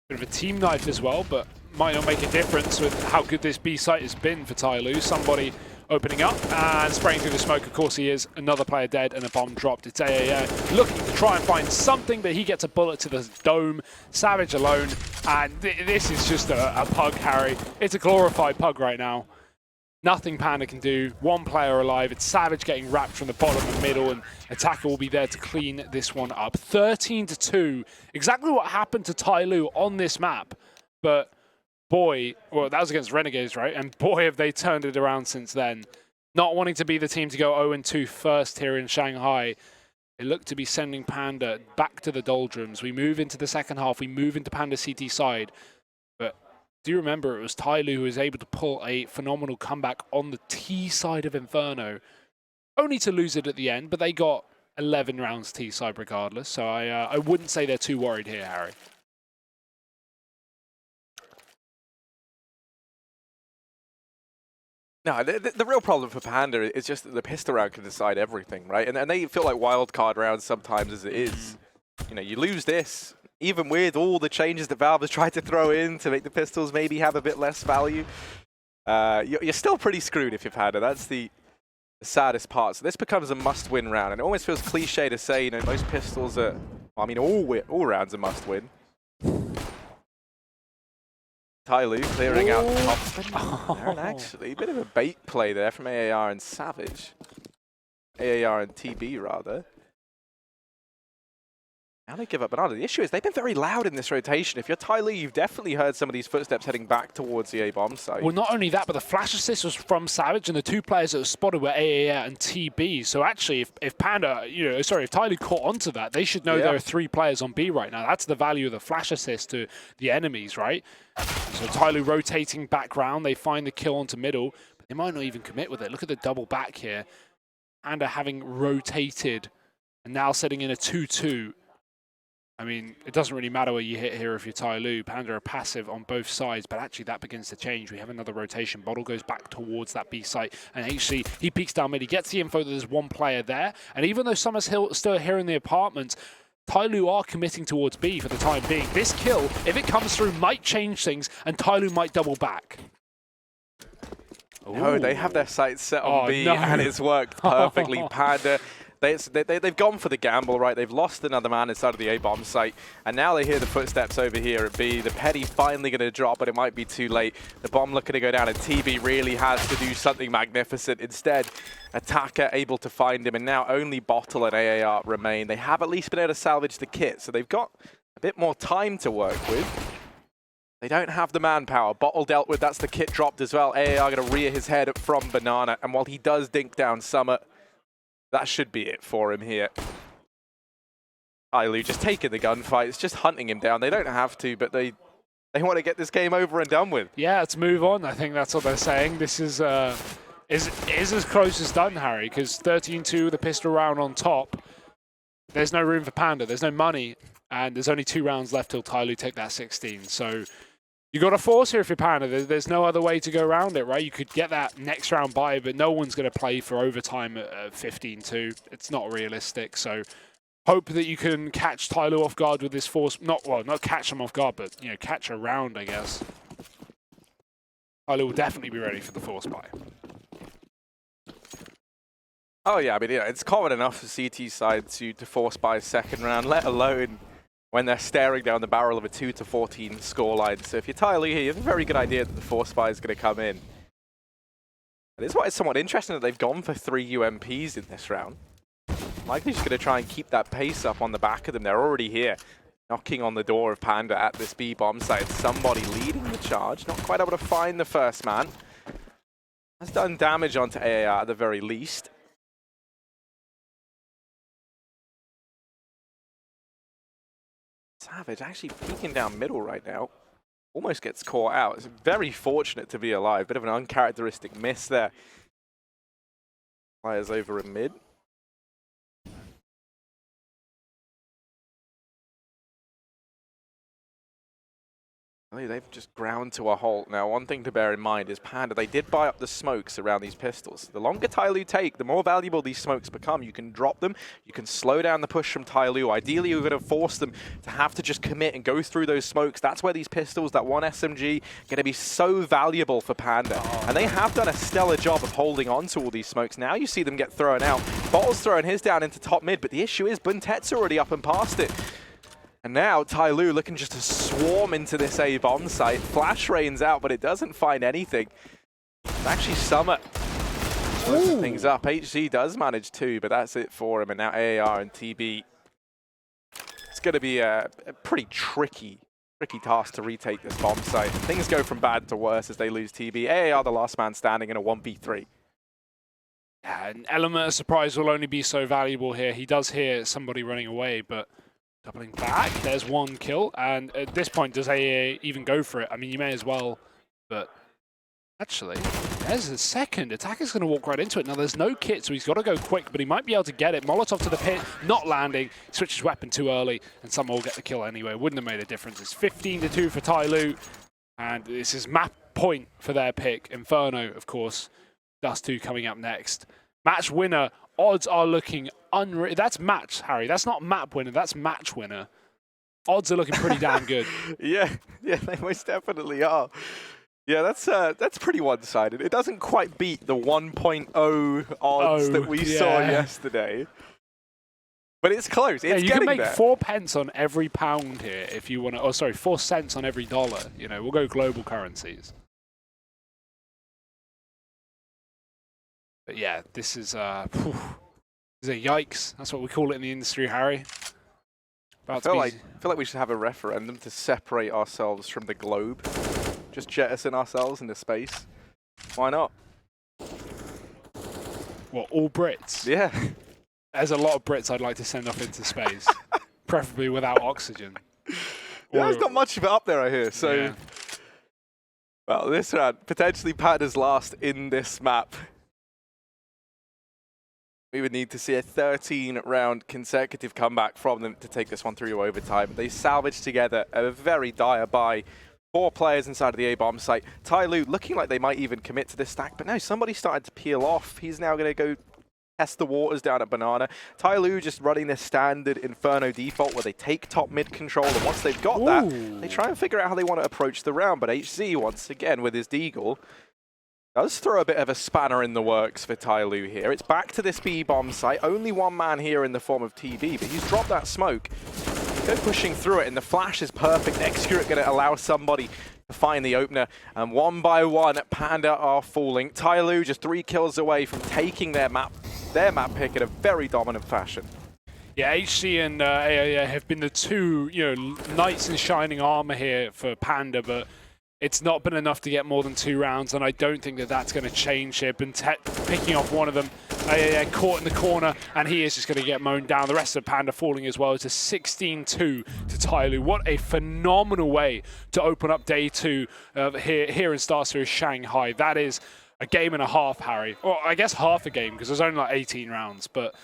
Bit of a team knife as well, but might not make a difference with how good this B site has been for Tyloo. Somebody opening up and spraying through the smoke. Of course he is. Another player dead and a bomb dropped. It's AAA looking to try and find something, but he gets a bullet to the dome. Savage alone, and this is just a pug, Harry. It's a glorified pug right now. Nothing Panda can do. One player alive. It's Savage getting wrapped from the bottom and middle, and Attacker will be there to clean this one up. 13-2. Exactly what happened to Tyloo on this map, but boy, well, that was against Renegades, right? And boy, have they turned it around since then. Not wanting to be the team to go 0-2 first here in Shanghai. They look to be sending Panda back to the doldrums. We move into the second half. We move into Panda CT side. But do you remember it was Tyloo who was able to pull a phenomenal comeback on the T side of Inferno, only to lose it at the end, but they got 11 rounds T side regardless. So I wouldn't say they're too worried here, Harry. No, the real problem for Panda is just that the pistol round can decide everything, right? And they feel like wildcard rounds sometimes as it is. You know, you lose this, even with all the changes that Valve has tried to throw in to make the pistols maybe have a bit less value. You're still pretty screwed if you're Panda. That's the saddest part. So this becomes a must-win round. And it almost feels cliche to say, you know, most pistols are, well, I mean, all rounds are must-win. Tyloo clearing out top. And actually, a bit of a bait play there from AAR and Savage. AAR and TB, rather. Now they give up Banana. The issue is they've been very loud in this rotation. If you're Tyloo, you've definitely heard some of these footsteps heading back towards the A-bomb site. Well, not only that, but the flash assist was from Savage, and the two players that were spotted were AAR and TB. So actually, if Panda, if Tyloo caught onto that, they should know there are 3 players on B right now. That's the value of the flash assist to the enemies, right? So Tyloo rotating back round. They find the kill onto middle, but they might not even commit with it. Look at the double back here. Panda having rotated and now setting in a 2-2. I mean, it doesn't really matter where you hit here if you're Tyloo. Panda are passive on both sides, but actually that begins to change. We have another rotation. Bottle goes back towards that B site, and HC, he peeks down mid. He gets the info that there's one player there, and even though Summer's still here in the apartment, Tyloo are committing towards B for the time being. This kill, if it comes through, might change things, and Tyloo might double back. No, they have their sights set on B, and it's worked perfectly. Panda, they've gone for the gamble, right? They've lost another man inside of the A-bomb site, and now they hear the footsteps over here at B. The Petty finally going to drop, but it might be too late. The bomb looking to go down, and TB really has to do something magnificent. Instead, Attacker able to find him, and now only Bottle and AAR remain. They have at least been able to salvage the kit, so they've got a bit more time to work with. They don't have the manpower. Bottle dealt with, that's the kit dropped as well. AAR going to rear his head from Banana, and while he does dink down Summer, that should be it for him here. Tyloo just taking the gunfight. It's just hunting him down. They don't have to, but they want to get this game over and done with. Yeah, let's move on. I think that's what they're saying. This is as close as done, Harry, because 13-2, the pistol round on top. There's no room for Panda. There's no money, and there's only 2 rounds left till Tyloo take that 16. So you got to force here if you're Panda. There's no other way to go around it, right? You could get that next round by, but no one's going to play for overtime at 15-2. It's not realistic. So hope that you can catch Tyloo off guard with this force. Not catch them off guard, but catch a round, I guess. Tyloo will definitely be ready for the force buy. Oh yeah, I mean, it's common enough for CT side to force buy second round, let alone when they're staring down the barrel of a 2-14 scoreline. So if you're Tyloo here, you have a very good idea that the force buy is going to come in. And it's somewhat interesting that they've gone for 3 UMPs in this round. Likely just going to try and keep that pace up on the back of them. They're already here, knocking on the door of Panda at this B bomb site. Somebody leading the charge, not quite able to find the first man. Has done damage onto AAR at the very least. Savage actually peeking down middle right now. Almost gets caught out. It's very fortunate to be alive. Bit of an uncharacteristic miss there. Players over in mid. They've just ground to a halt. Now, one thing to bear in mind is Panda, they did buy up the smokes around these pistols. The longer Tyloo take, the more valuable these smokes become. You can drop them, you can slow down the push from Tyloo. Ideally, you're going to force them to have to just commit and go through those smokes. That's where these pistols, that one SMG, going to be so valuable for Panda. And they have done a stellar job of holding on to all these smokes. Now you see them get thrown out. Bottle's throwing his down into top mid, but the issue is Buntet's already up and past it. And now Tyloo looking just to swarm into this A bomb site. Flash rains out, but it doesn't find anything. It's actually Summer closing things up. HZ does manage two, but that's it for him. And now AAR and TB. It's going to be a pretty tricky task to retake this bomb site. Things go from bad to worse as they lose TB. AAR the last man standing in a 1v3. Yeah, an element of surprise will only be so valuable here. He does hear somebody running away, but doubling back, there's one kill, and at this point, does AA even go for it? I mean, you may as well, but actually, there's a second. Attacker's going to walk right into it. Now, there's no kit, so he's got to go quick, but he might be able to get it. Molotov to the pit, not landing. He switches weapon too early, and someone will get the kill anyway. Wouldn't have made a difference. It's 15-2 for Tyloo, and this is map point for their pick. Inferno, of course. Dust 2 coming up next. Match winner. Odds are looking unreal. That's match, Harry. That's not map winner. That's match winner. Odds are looking pretty damn good. Yeah, they most definitely are. Yeah, that's pretty one-sided. It doesn't quite beat the 1.0 odds that we saw yesterday. But it's close. It's you can make 4 pence on every pound here if you want to. Oh, sorry, 4 cents on every dollar. You know, we'll go global currencies. But yeah, this is a yikes. That's what we call it in the industry, Harry. I feel like we should have a referendum to separate ourselves from the globe. Just jettison ourselves into space. Why not? What, all Brits? Yeah. There's a lot of Brits I'd like to send off into space, preferably without oxygen. Yeah, there's not much of it up there, I hear. So, yeah. Well, this round, potentially Panda's last in this map. We would need to see a 13-round consecutive comeback from them to take this one through to overtime. They salvaged together a very dire buy. 4 players inside of the A-bomb site. Tyloo looking like they might even commit to this stack, but no, somebody started to peel off. He's now going to go test the waters down at Banana. Tyloo just running their standard Inferno default where they take top mid control, and once they've got that, they try and figure out how they want to approach the round. But HZ, once again, with his deagle, does throw a bit of a spanner in the works for Tyloo here. It's back to this B-bomb site. Only one man here in the form of TB, but he's dropped that smoke. Go pushing through it, and the flash is perfect. Execute going to allow somebody to find the opener. And one by one, Panda are falling. Tyloo just 3 kills away from taking their map pick in a very dominant fashion. Yeah, HC and AAA have been the two, knights in shining armor here for Panda, but it's not been enough to get more than 2 rounds, and I don't think that that's going to change here. Buntet picking off one of them, caught in the corner, and he is just going to get mown down. The rest of Panda falling as well. It's a 16-2 to Tyloo. What a phenomenal way to open up day 2 here in StarSeries Shanghai. That is a game and a half, Harry. Or I guess half a game, because there's only like 18 rounds, but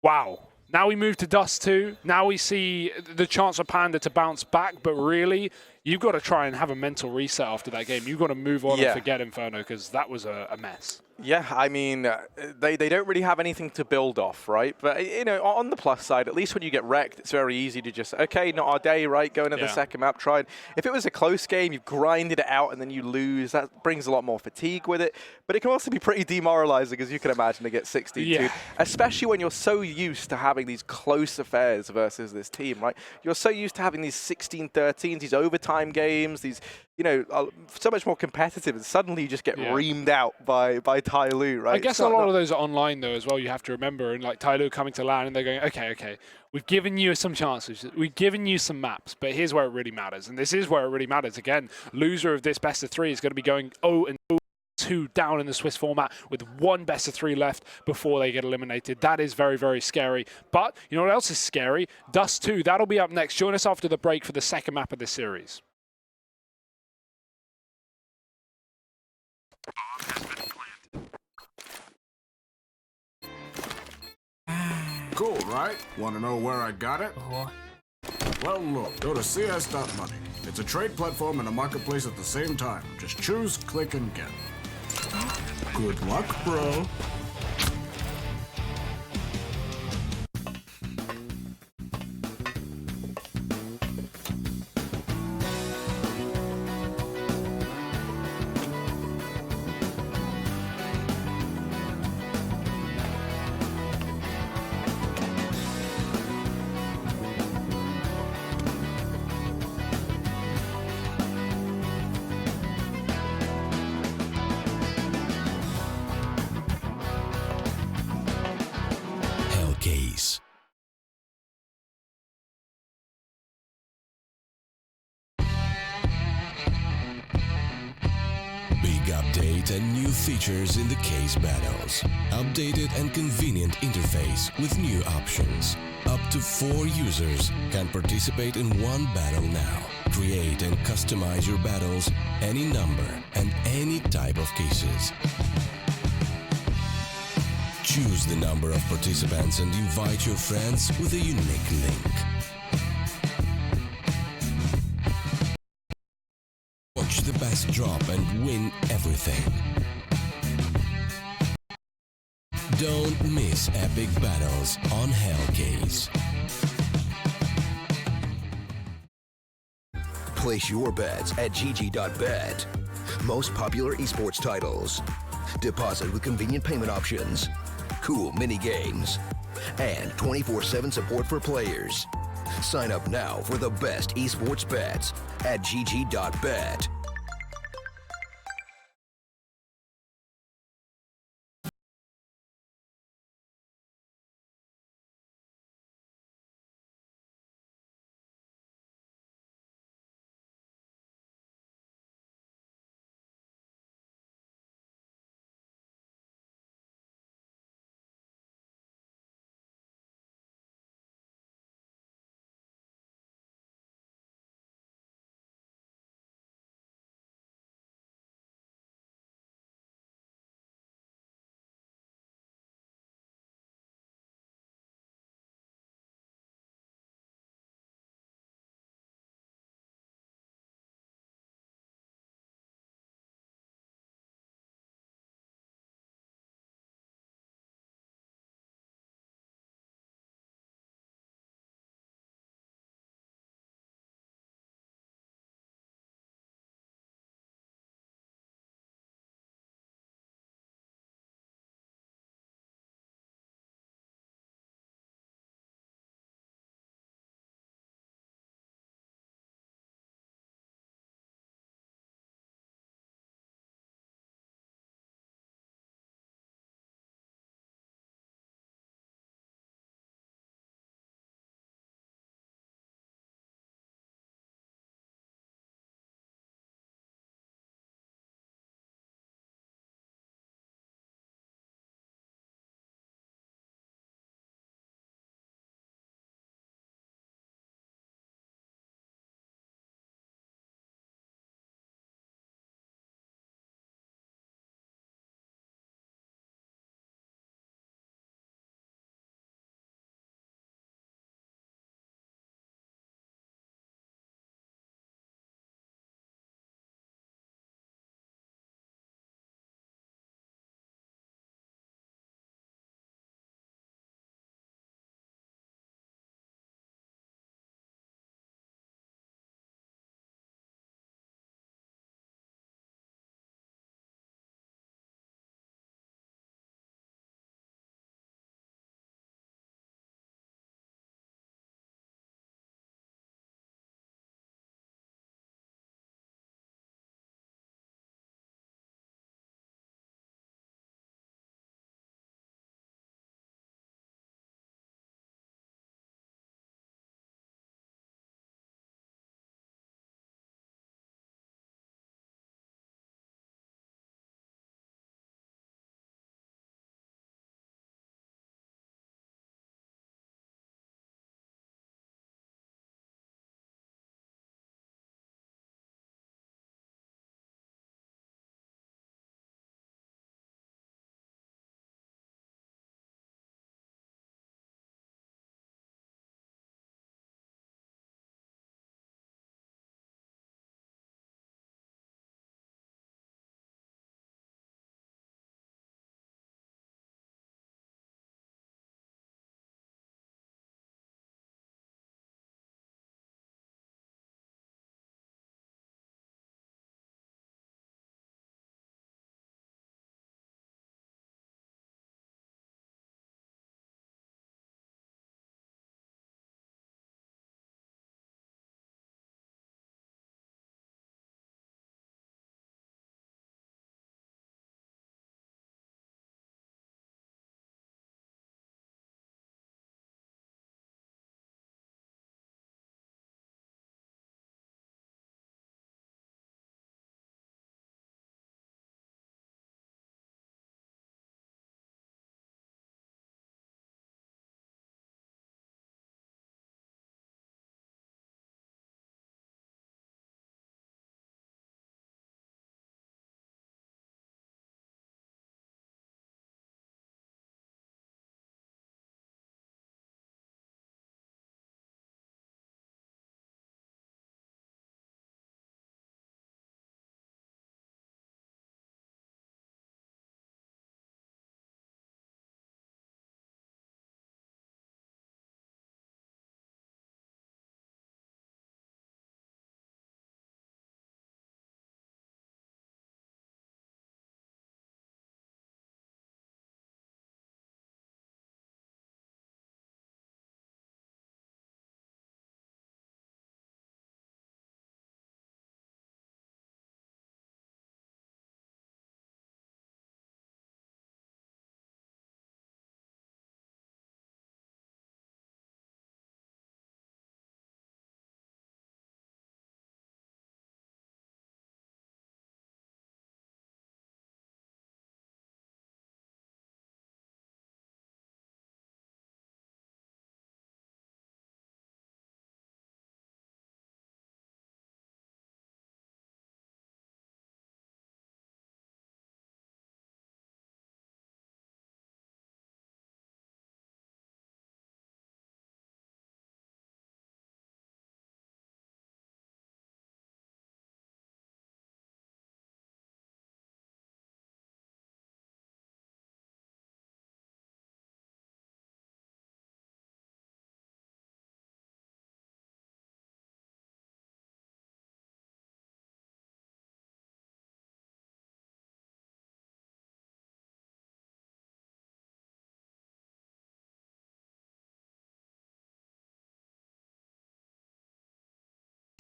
wow. Now we move to Dust 2. Now we see the chance for Panda to bounce back, but really, you've got to try and have a mental reset after that game. You've got to move on and forget Inferno, because that was a mess. Yeah, I mean, they don't really have anything to build off, right? But, on the plus side, at least when you get wrecked, it's very easy to just, okay, not our day, right? Go into the second map, try it. If it was a close game, you've grinded it out and then you lose. That brings a lot more fatigue with it. But it can also be pretty demoralizing, as you can imagine, to get 16-2, especially when you're so used to having these close affairs versus this team, right? You're so used to having these 16-13s, these overtime games, these you know, so much more competitive, and suddenly you just get Yeah. reamed out by Tyloo, right? I guess a lot of those are online though as well. You have to remember, and like Tyloo coming to LAN, and they're going, okay, we've given you some chances, we've given you some maps, but here's where it really matters, and this is where it really matters. Again, loser of this best of 3 is going to be going 0-2 down in the Swiss format with 1 best of 3 left before they get eliminated. That is very, very scary. But you know what else is scary? Dust 2. That'll be up next. Join us after the break for the second map of this series. Cool, right? Want to know where I got it? Well, look, go to cs.money. It's a trade platform and a marketplace at the same time. Just choose, click, and get. Good luck, bro. Case. Big update and new features in the case battles. Updated and convenient interface with new options. Up to 4 users can participate in one battle now. Create and customize your battles, any number and any type of cases. Choose the number of participants and invite your friends with a unique link. Watch the best drop and win everything. Don't miss epic battles on Hellcase. Place your bets at Csgo.bet. Most popular esports titles. Deposit with convenient payment options. Cool mini games. And 24/7 support for players. Sign up now for the best esports bets at Csgo.bet.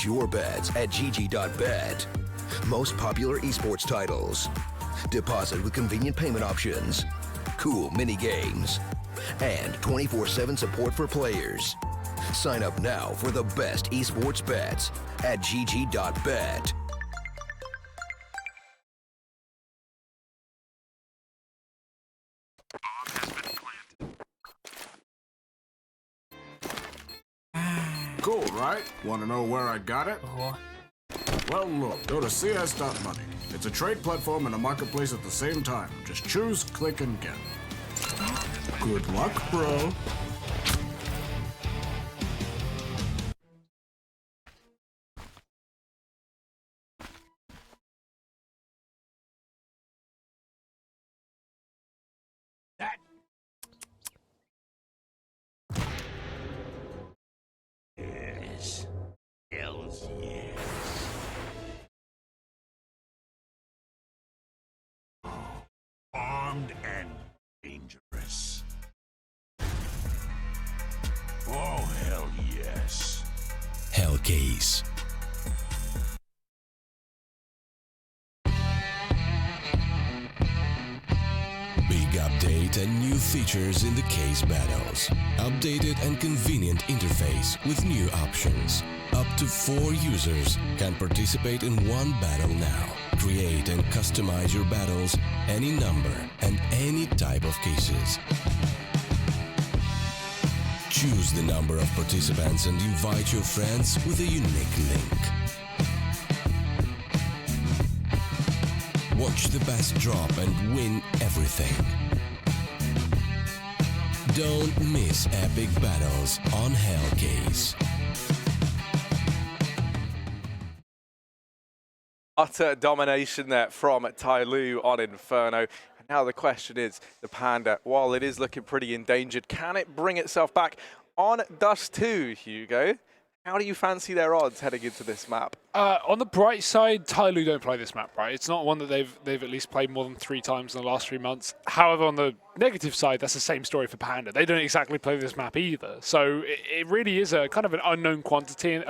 your bets at Gg.bet. Most popular esports titles. Deposit with convenient payment options. Cool mini games. And 24/7 support for players. Sign up now for the best esports bets at Gg.bet. Cool, right? Want to know where I got it? Well, look, go to cs.money. It's a trade platform and a marketplace at the same time. Just choose, click, and get. Good luck, bro. Yes. Hells yes. Armed and dangerous. Oh, hell yes. Hellcase. Big update and new features in the case battles. Updated and convenient interface with new options. Up to 4 users can participate in one battle now. Create and customize your battles, any number and any type of cases. Choose the number of participants and invite your friends with a unique link. Watch the best drop and win everything. Don't miss epic battles on Hellcase. Utter domination there from Tyloo on Inferno. And now the question is, the Panda, while it is looking pretty endangered, can it bring itself back on Dust 2, Hugo? How do you fancy their odds heading into this map? On the bright side, Tyloo don't play this map, right? It's not one that they've at least played more than 3 times in the last 3 months. However, on the negative side, that's the same story for Panda. They don't exactly play this map either. So it really is a kind of an unknown quantity,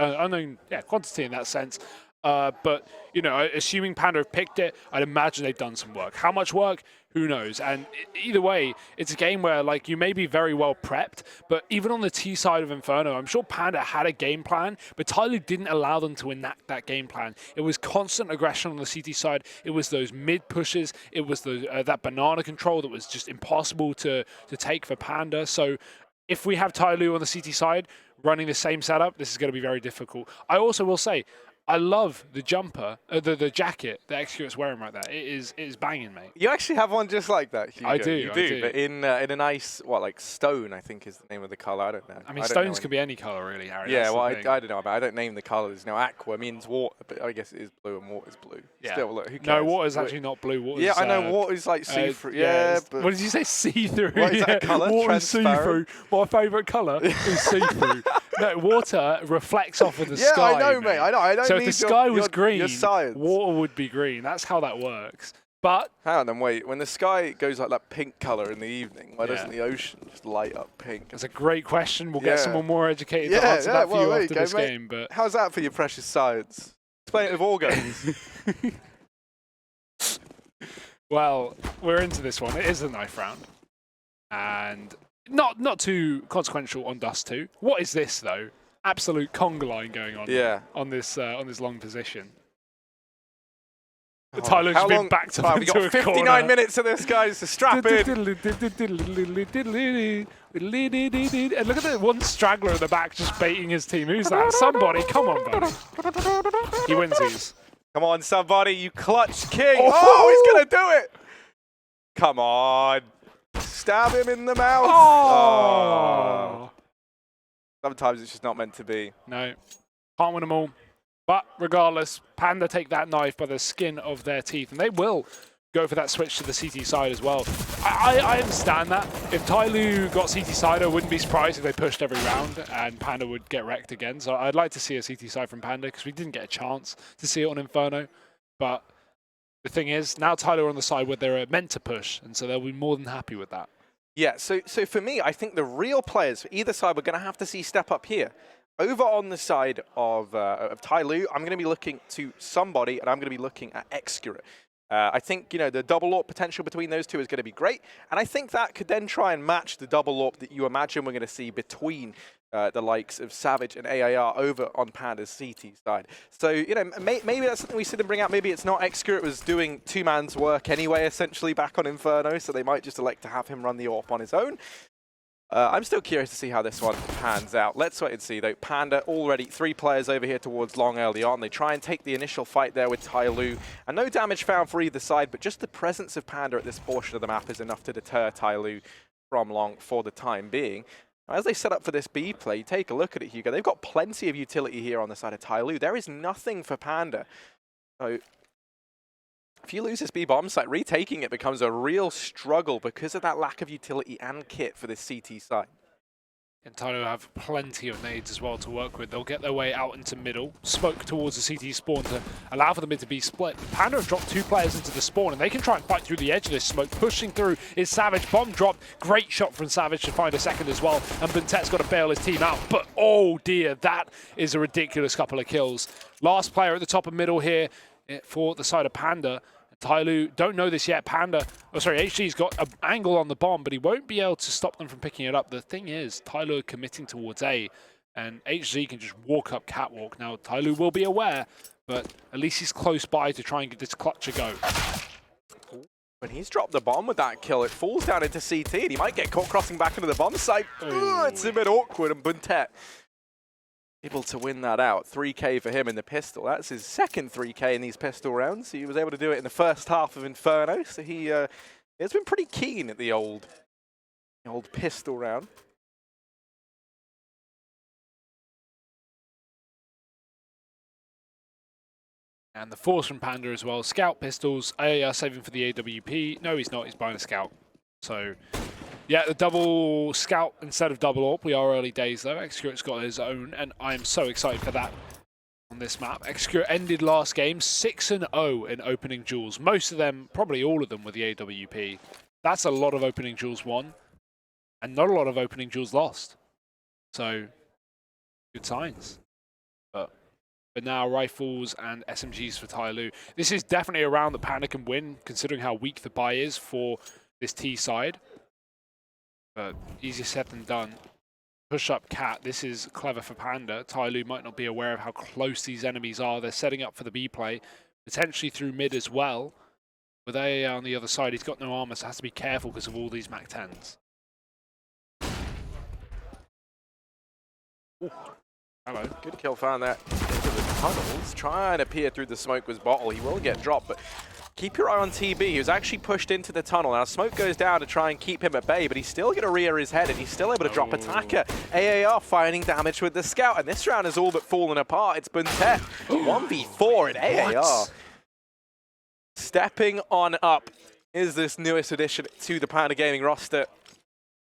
quantity in that sense. But, you know, assuming Panda have picked it, I'd imagine they've done some work. How much work? Who knows? And either way, it's a game where, like, you may be very well prepped, but even on the T side of Inferno, I'm sure Panda had a game plan, but Tyloo didn't allow them to enact that game plan. It was constant aggression on the CT side. It was those mid pushes. It was that banana control that was just impossible to take for Panda. So if we have Tyloo on the CT side running the same setup, this is going to be very difficult. I also will say, I love the jumper, the jacket that Csgo is wearing right there. It is banging, mate. You actually have one just like that, Hugo. I do. You do, but in a nice, like stone, I think is the name of the color. I don't know. I mean, stones can be any color, really, Harry. Yeah, well, I don't know about. I don't name the colors. You know, aqua means water, but I guess it is blue and water's blue. Yeah. Still, look, who cares? No, water's actually not blue. Water's, yeah, I know. Water's like see-through. But what did you say? See-through. What is that color? Water's see-through. My favourite color is see-through. No, water reflects off of the sky. Yeah, I know, mate. I know. I don't so need if the sky was green, science. water would be green. That's how that works. But hang on, then wait. When the sky goes like that pink color in the evening, why doesn't the ocean just light up pink? That's a great question. We'll get someone more educated to answer that for you after this game. But how's that for your precious science? Explain it with organs. Well, we're into this one. It is a knife round, and not too consequential on Dust 2. What is this though? Absolute conga line going on. On this long position. Tyloo's been backed up into a corner. We've got 59 minutes of this, guys, so strap in. And look at the one straggler at the back just baiting his team. Who's that? Somebody, come on, buddy. He wins these. Come on, somebody, you clutch king. Oh, he's going to do it. Come on. Stab him in the mouth. Oh. Sometimes it's just not meant to be. No, can't win them all. But regardless, Panda take that knife by the skin of their teeth, and they will go for that switch to the CT side as well. I understand that. If Tyloo got CT side, I wouldn't be surprised if they pushed every round and Panda would get wrecked again. So I'd like to see a CT side from Panda because we didn't get a chance to see it on Inferno. But the thing is, now Tyloo are on the side where they're meant to push, and so they'll be more than happy with that. Yeah, so for me, I think the real players for either side we're going to have to see step up here. over on the side of Tyloo, I'm going to be looking to somebody, and I'm going to be looking at Csgo. I think, you know, the double AWP potential between those two is going to be great, and I think that could then try and match the double AWP that you imagine we're going to see between the likes of Savage and AIR over on Panda's CT side. So, you know, maybe that's something we see them bring out. Maybe it's not Csgo. It was doing two-man's work anyway, essentially, back on Inferno, so they might just elect to have him run the AWP on his own. I'm still curious to see how this one pans out. Let's wait and see, though. Panda already 3 players over here towards long early on. They try and take the initial fight there with Tyloo, and no damage found for either side, but just the presence of Panda at this portion of the map is enough to deter Tyloo from long for the time being. As they set up for this B play, take a look at it, Hugo. They've got plenty of utility here on the side of Tyloo. There is nothing for Panda. So if you lose this B bomb site, retaking it becomes a real struggle because of that lack of utility and kit for this CT side. And Tyloo have plenty of nades as well to work with. They'll get their way out into middle, smoke towards the CT spawn to allow for the mid to be split. Panda have dropped 2 players into the spawn, and they can try and fight through the edge of this smoke. Pushing through is Savage. Bomb dropped. Great shot from Savage to find a second as well. And Buntet's got to bail his team out. But oh dear, that is a ridiculous couple of kills. Last player at the top of middle here for the side of Panda. Tyloo don't know this yet. HG's got an angle on the bomb, but he won't be able to stop them from picking it up. The thing is, Tyloo committing towards A, and HG can just walk up catwalk. Now, Tyloo will be aware, but at least he's close by to try and get this clutch a go. When he's dropped the bomb with that kill, it falls down into CT, and he might get caught crossing back into the bomb site. It's a bit awkward, and Buntet able to win that out. 3K for him in the pistol. That's his second 3K in these pistol rounds. He was able to do it in the first half of Inferno, so he has been pretty keen at the old pistol round. And the force from Panda as well. Scout pistols. AAR saving for the AWP. No, he's not. He's buying a scout. So yeah, the double scout instead of double AWP. We are early days though. Csgo's got his own, and I am so excited for that on this map. Csgo ended last game 6-0 in opening duels. Most of them, probably all of them, were the AWP. That's a lot of opening duels won, and not a lot of opening duels lost. So, good signs. But now rifles and SMGs for Tyloo. This is definitely a round that Panda can win, considering how weak the buy is for this T side. But easier said than done. Push up Cat. This is clever for Panda. Tyloo might not be aware of how close these enemies are. They're setting up for the B play, potentially through mid as well. With AA on the other side, he's got no armor, so has to be careful because of all these Mac 10s. Ooh. Hello. Good kill found that into the tunnels. Trying to peer through the smoke with Bottle. He will get dropped, but keep your eye on TB. He was actually pushed into the tunnel. Now, smoke goes down to try and keep him at bay, but he's still going to rear his head, and he's still able to drop attacker. AAR finding damage with the scout, and this round has all but fallen apart. It's Buntet 1v4 in AAR. Stepping on up is this newest addition to the Panda Gaming roster.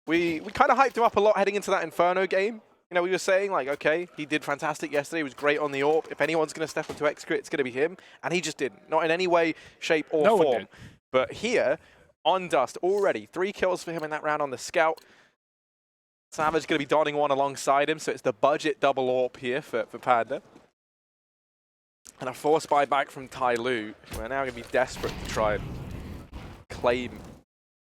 We kind of hyped him up a lot heading into that Inferno game. You know, we were saying, like, okay, he did fantastic yesterday. He was great on the AWP. If anyone's going to step up to Csgo, it's going to be him. And he just didn't. Not in any way, shape, or form. But here, on Dust, already 3 kills for him in that round on the Scout. Savage going to be donning one alongside him, so it's the budget double AWP here for Panda. And a force buy back from Tyloo. We're now going to be desperate to try and claim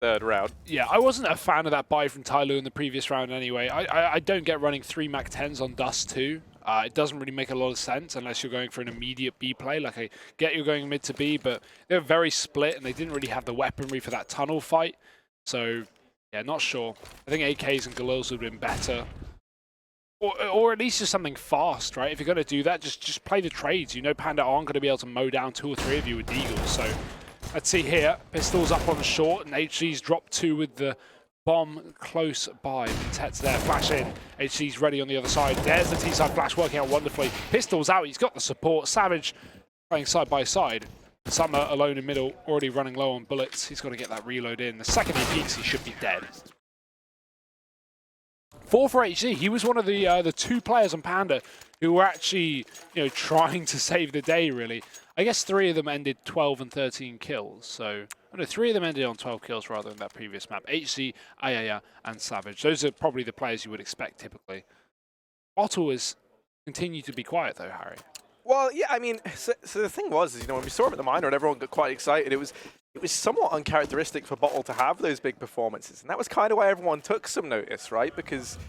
third round. Yeah, I wasn't a fan of that buy from Tyloo in the previous round anyway. I don't get running 3 Mac 10s on Dust 2. It doesn't really make a lot of sense unless you're going for an immediate B play. Like, I get you're going mid to B, but they're very split and they didn't really have the weaponry for that tunnel fight. So, yeah, not sure. I think AKs and Galils would have been better. Or at least just something fast, right? If you're going to do that, just play the trades. You know Panda aren't going to be able to mow down 2 or 3 of you with Deagles, so let's see here. Pistols up on short, and HG's dropped 2 with the bomb close by. Tet's there, flash in. HG's ready on the other side. There's the T-side flash working out wonderfully. Pistols out, he's got the support. Savage playing side by side. Summer alone in middle, already running low on bullets. He's got to get that reload in. The second he peeks, he should be dead. 4 for HG. He was one of the 2 players on Panda who were actually, you know, trying to save the day, really. I guess 3 of them ended 12 and 13 kills. So, oh no, 3 of them ended on 12 kills rather than that previous map. HG, Ayaya, and Savage. Those are probably the players you would expect typically. Bottle is continue to be quiet, though, Harry. Well, yeah, I mean, so the thing was, when we saw him at the minor and everyone got quite excited, it was somewhat uncharacteristic for Bottle to have those big performances, and that was kind of why everyone took some notice, right? Because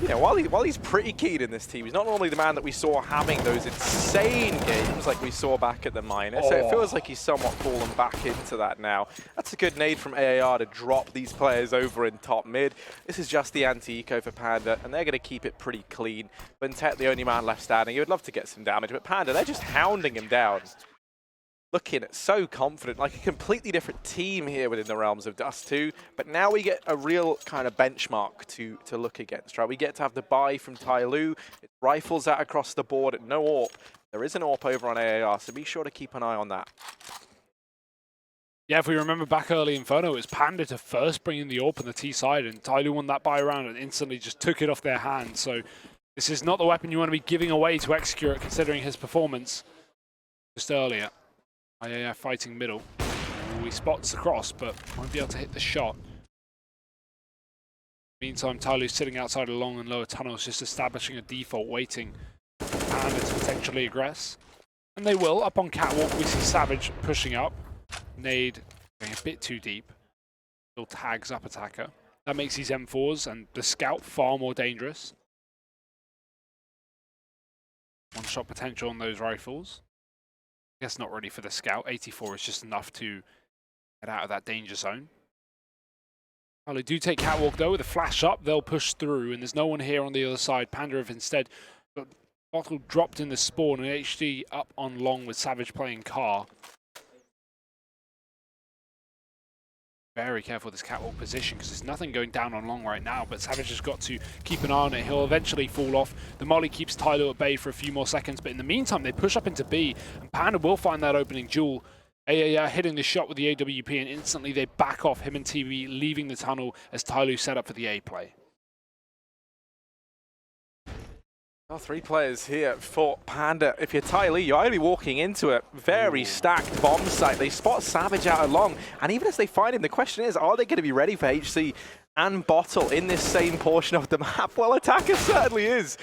while he's pretty keen in this team, he's not normally the man that we saw having those insane games like we saw back at the minor. So it feels like he's somewhat fallen back into that now. That's a good nade from AAR to drop these players over in top mid. This is just the anti-eco for Panda, and they're going to keep it pretty clean. Buntet, the only man left standing. He would love to get some damage, but Panda, they're just hounding him down. Looking so confident, like a completely different team here within the realms of Dust 2. But now we get a real kind of benchmark to look against, right? We get to have the buy from Tyloo. It's rifles out across the board, no AWP. There is an AWP over on AAR, so be sure to keep an eye on that. Yeah, if we remember back early Inferno, it was Panda to first bring in the AWP on the T side, and Tyloo won that buy round and instantly just took it off their hands. So this is not the weapon you want to be giving away to Execute, considering his performance just earlier. Yeah, fighting middle. He spots the cross, but won't be able to hit the shot. Meantime, Tyloo's sitting outside of long and lower tunnels, just establishing a default, waiting for Panda to potentially aggress. And they will. Up on Catwalk, we see Savage pushing up. Nade going a bit too deep. Still tags up attacker. That makes these M4s and the Scout far more dangerous. One-shot potential on those rifles. I guess not really for the Scout. 84 is just enough to get out of that danger zone. Well, they do take Catwalk though with a flash up. They'll push through, and there's no one here on the other side. Panda have instead got Bottle dropped in the spawn, and HD up on long with Savage playing car. Very careful with this Catwalk position because there's nothing going down on long right now, but Savage has got to keep an eye on it. He'll eventually fall off. The molly keeps Tyloo at bay for a few more seconds, but in the meantime, they push up into B, and Panda will find that opening duel. AAR hitting the shot with the AWP, and instantly they back off, him and TV leaving the tunnel as Tyloo set up for the A play. Well, 3 players here for Panda. If you're Tyloo, you're only walking into a very stacked bomb site. They spot Savage out along, and even as they find him, the question is, are they going to be ready for HC and Bottle in this same portion of the map? Well, Attacker certainly is.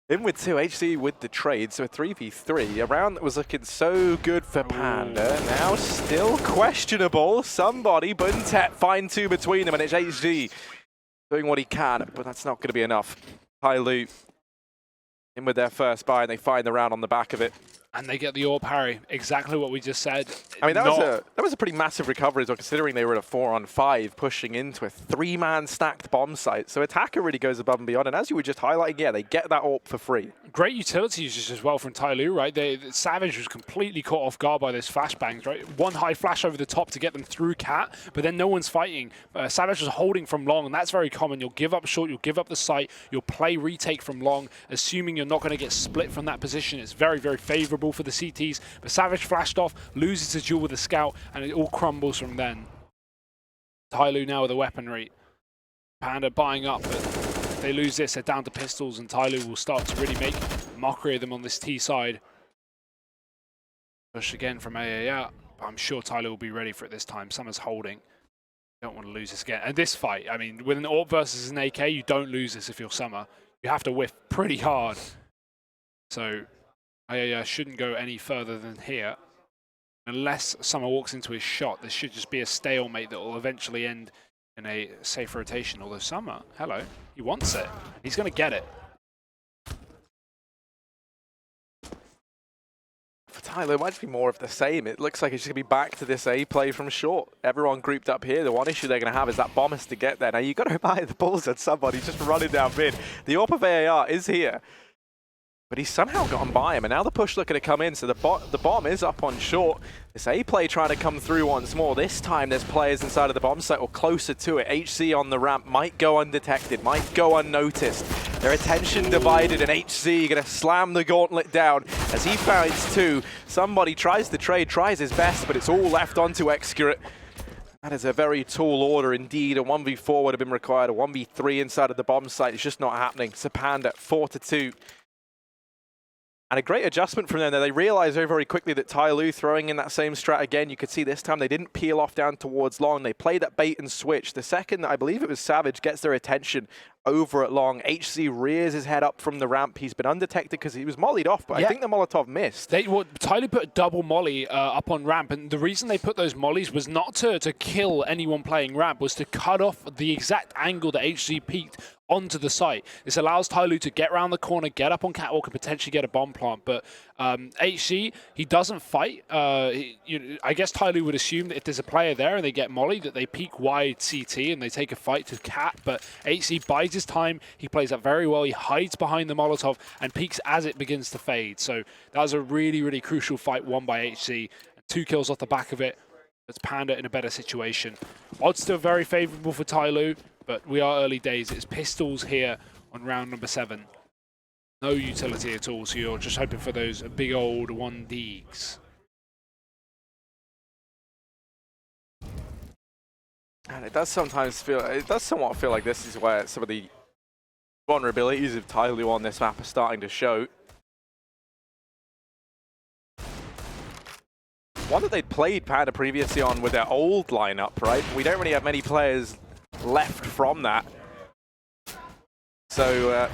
In with 2, HC with the trade, so a 3v3. A round that was looking so good for Panda, now still questionable. Somebody, Buntet, find 2 between them, and it's HC doing what he can, but that's not going to be enough. Tyloo in with their first buy, and they find the round on the back of it. And they get the AWP parry. Exactly what we just said. I mean, that was a pretty massive recovery, so considering they were at a 4-on-5, pushing into a 3-man stacked bomb site. So Attacker really goes above and beyond. And as you were just highlighting, yeah, they get that AWP for free. Great utility usage as well from Tyloo, right? Savage was completely caught off guard by those flashbangs, right? One high flash over the top to get them through Cat, but then no one's fighting. Savage was holding from long, and that's very common. You'll give up short, you'll give up the site, you'll play retake from long, assuming you're not going to get split from that position. It's very, very favorable for the CTs, but Savage flashed off, loses the duel with the Scout, and it all crumbles from then. Tyloo now with the weaponry. Panda buying up, but if they lose this, they're down to pistols, and Tyloo will start to really make mockery of them on this T side. Push again from AAR, but I'm sure Tyloo will be ready for it this time. Summer's holding. Don't want to lose this again. And this fight, I mean, with an AWP versus an AK, you don't lose this if you're Summer. You have to whiff pretty hard. So I shouldn't go any further than here. Unless Summer walks into his shot, this should just be a stalemate that will eventually end in a safe rotation. Although Summer, hello, he wants it. He's going to get it. For Tyloo, it might just be more of the same. It looks like it's just going to be back to this A play from short. Everyone grouped up here. The one issue they're going to have is that bomb is to get there. Now, you've got to buy the balls at somebody just running down mid. The AWP of AAR is here. But he's somehow gotten by him, and now the push looking to come in, so the bomb is up on short. This A-play trying to come through once more. This time there's players inside of the bomb site or closer to it. HC on the ramp might go undetected, might go unnoticed. Their attention divided, and HC going to slam the gauntlet down as he finds 2. Somebody tries the trade, tries his best, but it's all left onto Execute. That is a very tall order indeed. A 1v4 would have been required. A 1v3 inside of the bomb site. It's just not happening. So Panda, 4-2. And a great adjustment from them there. They realized very, very quickly that Tyloo throwing in that same strat again. You could see this time they didn't peel off down towards long. They played that bait and switch. The second that I believe it was Savage gets their attention, over at long. HC rears his head up from the ramp. He's been undetected because he was mollied off, but I think the Molotov missed. Tyloo put a double molly up on ramp, and the reason they put those mollies was not to kill anyone playing ramp, was to cut off the exact angle that HC peaked onto the site. This allows Tyloo to get around the corner, get up on catwalk, and potentially get a bomb plant. But HC, he doesn't fight. I guess Tyloo would assume that if there's a player there and they get molly, that they peek wide CT and they take a fight to cat. But HC bides his time. He plays that very well. He hides behind the Molotov and peeks as it begins to fade. So that was a really, really crucial fight won by HC. 2 kills off the back of it. It's Panda in a better situation. Odds still very favorable for Tyloo, but we are early days. It's pistols here on round number 7. No utility at all, so you're just hoping for those big old 1Ds. And it does somewhat feel like this is where some of the vulnerabilities of Tyloo on this map are starting to show. One that they'd played Panda previously on with their old lineup, right? We don't really have many players left from that. So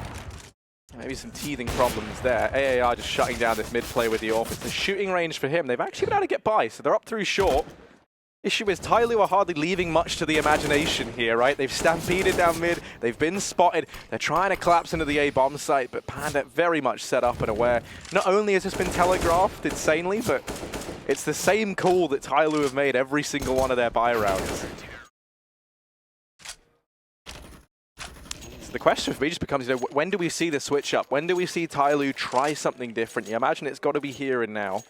maybe some teething problems there. AAR just shutting down this mid play with the AWP. It's the shooting range for him. They've actually been able to get by, so they're up through short. Issue is Tyloo are hardly leaving much to the imagination here, right? They've stampeded down mid, they've been spotted, they're trying to collapse into the A bomb site, but Panda very much set up and aware. Not only has this been telegraphed insanely, but it's the same call that Tyloo have made every single one of their buy rounds. So the question for me just becomes, when do we see the switch up? When do we see Tyloo try something different? You imagine it's got to be here and now.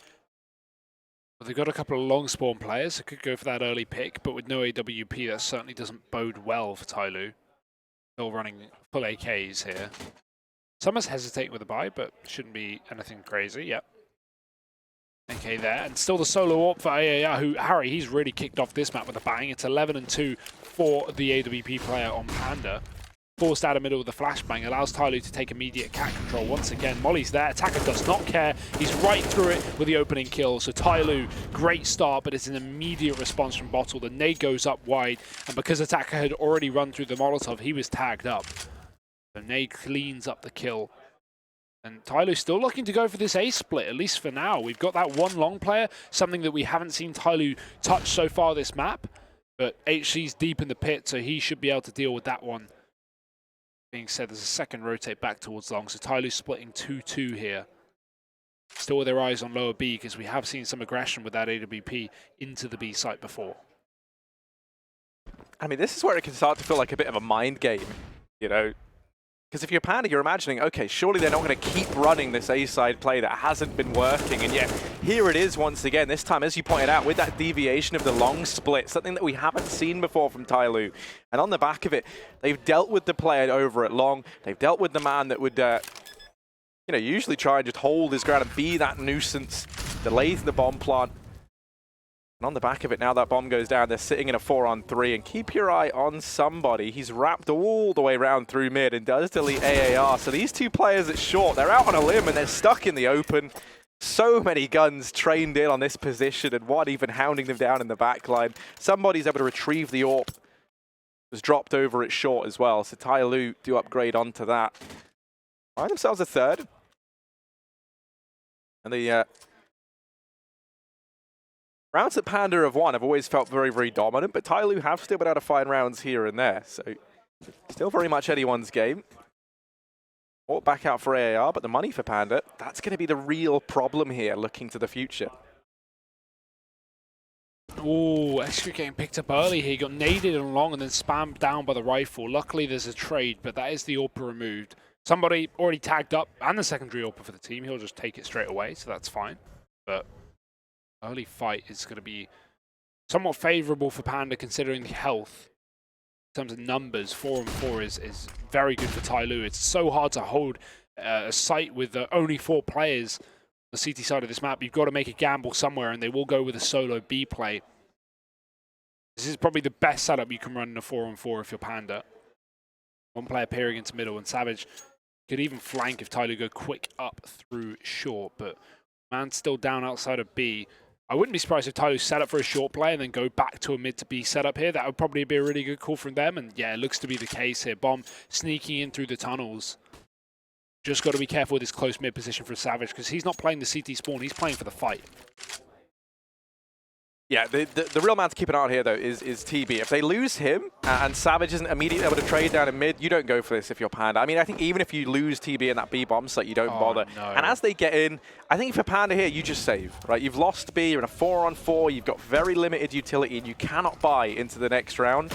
Well, they've got a couple of long spawn players who could go for that early pick, but with no AWP, that certainly doesn't bode well for Tyloo. Still running full AKs here. Summer's hesitating with the buy, but shouldn't be anything crazy. Yep. AK there, and still the solo AWP for AAR, who, Harry, he's really kicked off this map with a bang. It's 11-2 for the AWP player on Panda. Forced out of middle with a flashbang, allows Tyloo to take immediate cat control once again. Molly's there, Attacker does not care. He's right through it with the opening kill. So Tyloo, great start, but it's an immediate response from Bottle. The nade goes up wide, and because Attacker had already run through the Molotov, he was tagged up. The nade cleans up the kill. And Tyloo's still looking to go for this ace split, at least for now. We've got that one long player, something that we haven't seen Tyloo touch so far this map. But HC's deep in the pit, so he should be able to deal with that one. Being said, there's a second rotate back towards long, so Tyloo's splitting 2-2 here. Still with their eyes on lower B, because we have seen some aggression with that AWP into the B site before. I mean, this is where it can start to feel like a bit of a mind game, you know? Because if you're Panda, you're imagining, okay, surely they're not going to keep running this A-side play that hasn't been working, and yet here it is once again, this time, as you pointed out, with that deviation of the long split, something that we haven't seen before from Tyloo. And on the back of it, they've dealt with the player over at long, they've dealt with the man that would, usually try and just hold his ground and be that nuisance, delays the bomb plant. And on the back of it, now that bomb goes down, they're sitting in a 4-on-3, and keep your eye on somebody. He's wrapped all the way around through mid and does delete AAR. So these two players at short, they're out on a limb and they're stuck in the open. So many guns trained in on this position, and one even hounding them down in the back line. Somebody's able to retrieve the AWP. It was dropped over at short as well, so Tyloo do upgrade onto that. Find themselves a third. And the rounds that Panda have won have always felt very, very dominant, but Tyloo have still been able to find rounds here and there. So still very much anyone's game. Or back out for AAR, but the money for Panda, that's going to be the real problem here looking to the future. Oh, Csgo getting picked up early here. He got naded and long and then spammed down by the rifle. Luckily, there's a trade, but that is the AWP removed. Somebody already tagged up, and the secondary AWP for the team. He'll just take it straight away, so that's fine. But early fight is going to be somewhat favorable for Panda considering the health. In terms of numbers, 4-on-4 is very good for Tyloo. It's so hard to hold a site with only 4 players on the CT side of this map. You've got to make a gamble somewhere, and they will go with a solo B play. This is probably the best setup you can run in a 4-on-4 if you're Panda. One player peering into middle, and Savage could even flank if Tyloo go quick up through short, but man's still down outside of B. I wouldn't be surprised if Tyloo set up for a short play and then go back to a mid to B setup here. That would probably be a really good call from them. And yeah, it looks to be the case here. Bomb sneaking in through the tunnels. Just got to be careful with his close mid position for Savage because he's not playing the CT spawn. He's playing for the fight. Yeah, the real man to keep an eye on here, though, is TB. If they lose him and Savage isn't immediately able to trade down in mid, you don't go for this if you're Panda. I mean, I think even if you lose TB in that B bomb site, you don't bother. No. And as they get in, I think for Panda here, you just save, right? You've lost B, you're in a 4-on-4, you've got very limited utility, and you cannot buy into the next round.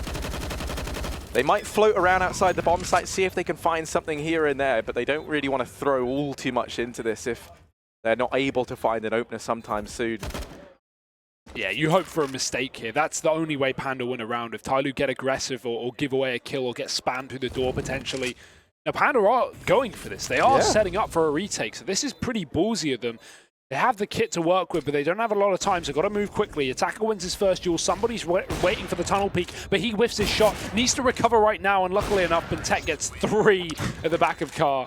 They might float around outside the bomb site, see if they can find something here and there, but they don't really want to throw all too much into this if they're not able to find an opener sometime soon. Yeah, you hope for a mistake here. That's the only way Panda win a round. If Tyloo get aggressive or give away a kill or get spammed through the door potentially. Now, Panda are going for this. They are setting up for a retake, so this is pretty ballsy of them. They have the kit to work with, but they don't have a lot of time, so got to move quickly. Attacker wins his first duel. Somebody's waiting for the tunnel peek, but he whiffs his shot. Needs to recover right now, and luckily enough, Tech gets 3 at the back of car.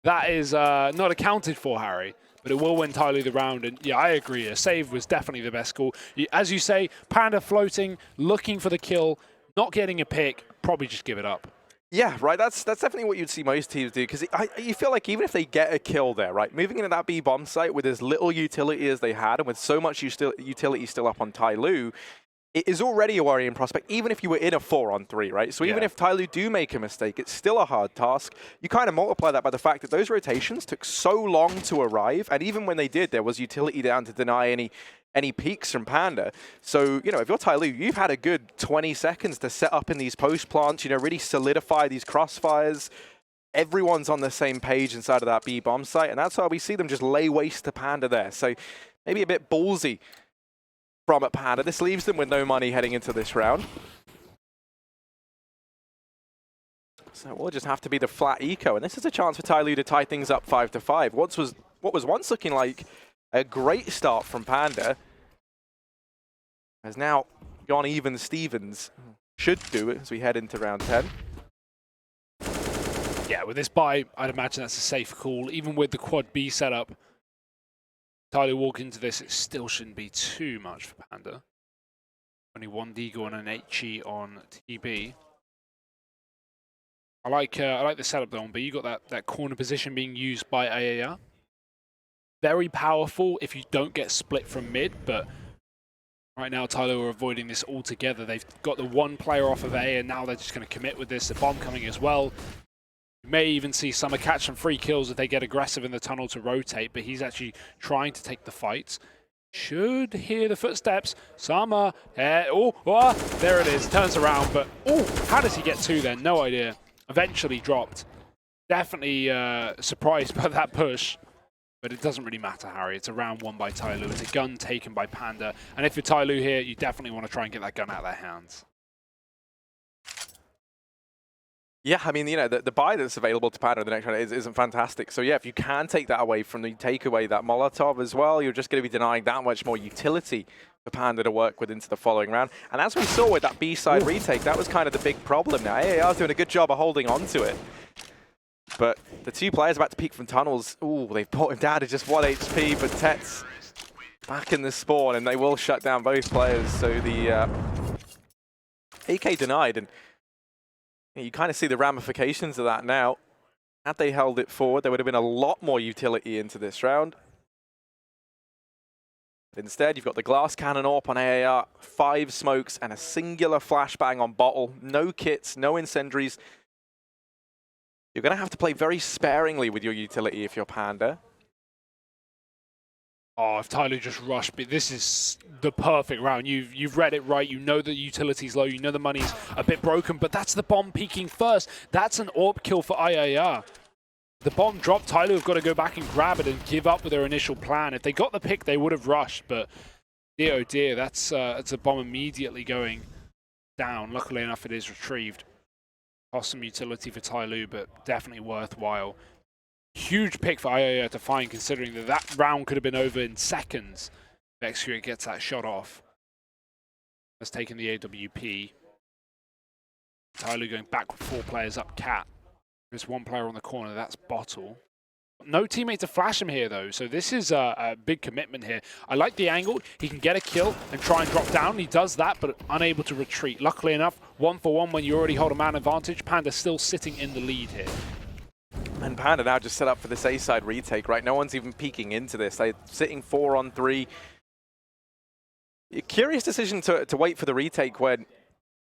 That is not accounted for, Harry. But it will win Tyloo the round, and yeah, I agree. A save was definitely the best call. As you say, Panda floating, looking for the kill, not getting a pick, probably just give it up. Yeah, right. That's definitely what you'd see most teams do, because you feel like even if they get a kill there, right, moving into that B bomb site with as little utility as they had, and with so much utility still up on Tyloo, it is already a worrying prospect, even if you were in a 4-on-3, right? So even if Tyloo do make a mistake, it's still a hard task. You kind of multiply that by the fact that those rotations took so long to arrive, and even when they did, there was utility down to deny any peaks from Panda. So, you know, if you're Tyloo, you've had a good 20 seconds to set up in these post plants, you know, really solidify these crossfires. Everyone's on the same page inside of that B bomb site, and that's why we see them just lay waste to Panda there. So maybe a bit ballsy from at Panda. This leaves them with no money heading into this round. So we'll just have to be the flat eco, and this is a chance for Tyloo to tie things up 5-5. What was once looking like a great start from Panda has now gone even Stevens. Should do it as we head into round 10. Yeah, with this buy, I'd imagine that's a safe call. Even with the quad B setup, Tyloo walk into this, it still shouldn't be too much for Panda. Only 1 Deagle and an HE on TB. I like the setup though on B. You got that corner position being used by AAR. Very powerful if you don't get split from mid, but right now Tyloo are avoiding this altogether. They've got the 1 player off of A, and now they're just going to commit with this. The bomb coming as well. You may even see Summer catch some free kills if they get aggressive in the tunnel to rotate, but he's actually trying to take the fights. Should hear the footsteps. Summer, there it is, turns around, but how does he get 2 then? No idea. Eventually dropped. Definitely surprised by that push, but it doesn't really matter, Harry. It's a round 1 by Tyloo. It's a gun taken by Panda, and if you're Tyloo here, you definitely want to try and get that gun out of their hands. Yeah, I mean, you know, the buy that's available to Panda in the next round isn't fantastic. So yeah, if you can take that away from the takeaway, that Molotov as well, you're just going to be denying that much more utility for Panda to work with into the following round. And as we saw with that B-side retake, that was kind of the big problem now. AAR's doing a good job of holding on to it. But the 2 players about to peek from tunnels, they've brought him down to just 1 HP, but Tet's back in the spawn, and they will shut down both players. So the AK denied, and you kind of see the ramifications of that now. Had they held it forward, there would have been a lot more utility into this round. But instead, you've got the glass cannon AWP on AAR, 5 smokes, and a singular flashbang on Bottle. No kits, no incendiaries. You're going to have to play very sparingly with your utility if you're Panda. Oh, if Tyloo just rushed, but this is the perfect round. You've read it right. You know the utility's low. You know the money's a bit broken, but that's the bomb peeking first. That's an AWP kill for IAR. The bomb dropped. Tyloo have got to go back and grab it and give up with their initial plan. If they got the pick, they would have rushed, but dear, oh dear, that's a bomb immediately going down. Luckily enough, it is retrieved. Cost some utility for Tyloo, but definitely worthwhile. Huge pick for IAR to find, considering that round could have been over in seconds. Xgo gets that shot off. Has taken the AWP. Tyloo going back with 4 players up cat. There's 1 player on the corner, that's Bottle. No teammate to flash him here, though, so this is a big commitment here. I like the angle. He can get a kill and try and drop down. He does that, but unable to retreat. Luckily enough, 1-for-1 when you already hold a man advantage. Panda still sitting in the lead here. And Panda now just set up for this A-side retake, right? No one's even peeking into this. They're sitting 4-on-3. A curious decision to wait for the retake when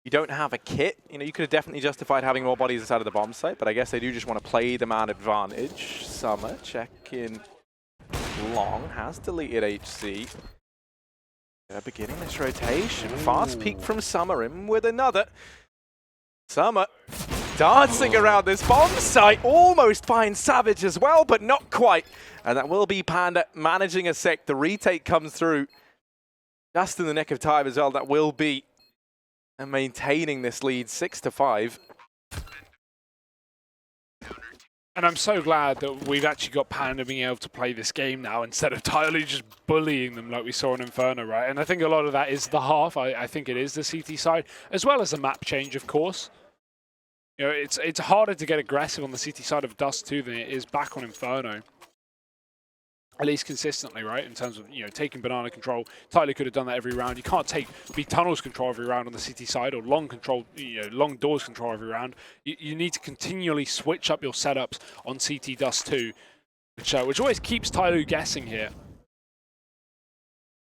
you don't have a kit. You know, you could have definitely justified having more bodies inside of the bomb site, but I guess they do just want to play the man advantage. Summer checking long, has deleted HC. They're beginning this rotation. Fast peek from Summer in with another. Summer dancing around this bomb site, almost finds Savage as well, but not quite. And that will be Panda managing a sec. The retake comes through just in the nick of time as well. That will be and maintaining this lead 6-5. And I'm so glad that we've actually got Panda being able to play this game now instead of Tyloo just bullying them like we saw in Inferno, right? And I think a lot of that is the half. I think it is the CT side, as well as the map change, of course. You know, it's harder to get aggressive on the CT side of Dust 2 than it is back on Inferno. At least consistently, right? In terms of, you know, taking banana control. Tyloo could have done that every round. You can't take big tunnels control every round on the CT side, or long control, you know, long doors control every round. You need to continually switch up your setups on CT Dust 2, which always keeps Tyloo guessing here.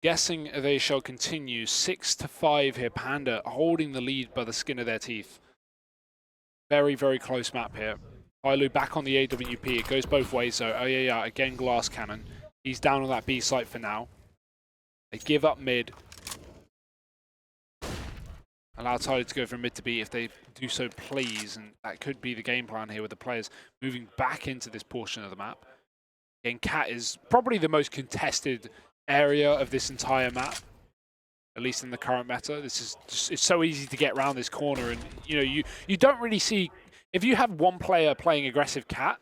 Guessing they shall continue. 6-5 here. Panda holding the lead by the skin of their teeth. Very, very close map here. Tyloo back on the AWP. It goes both ways though. Oh yeah, again glass cannon. He's down on that B site for now. They give up mid. Allow Tyloo to go from mid to B if they do so, please. And that could be the game plan here with the players moving back into this portion of the map. Again, Cat is probably the most contested area of this entire map, at least in the current meta. This is just, it's so easy to get around this corner, and you know, you don't really see, if you have one player playing aggressive Cat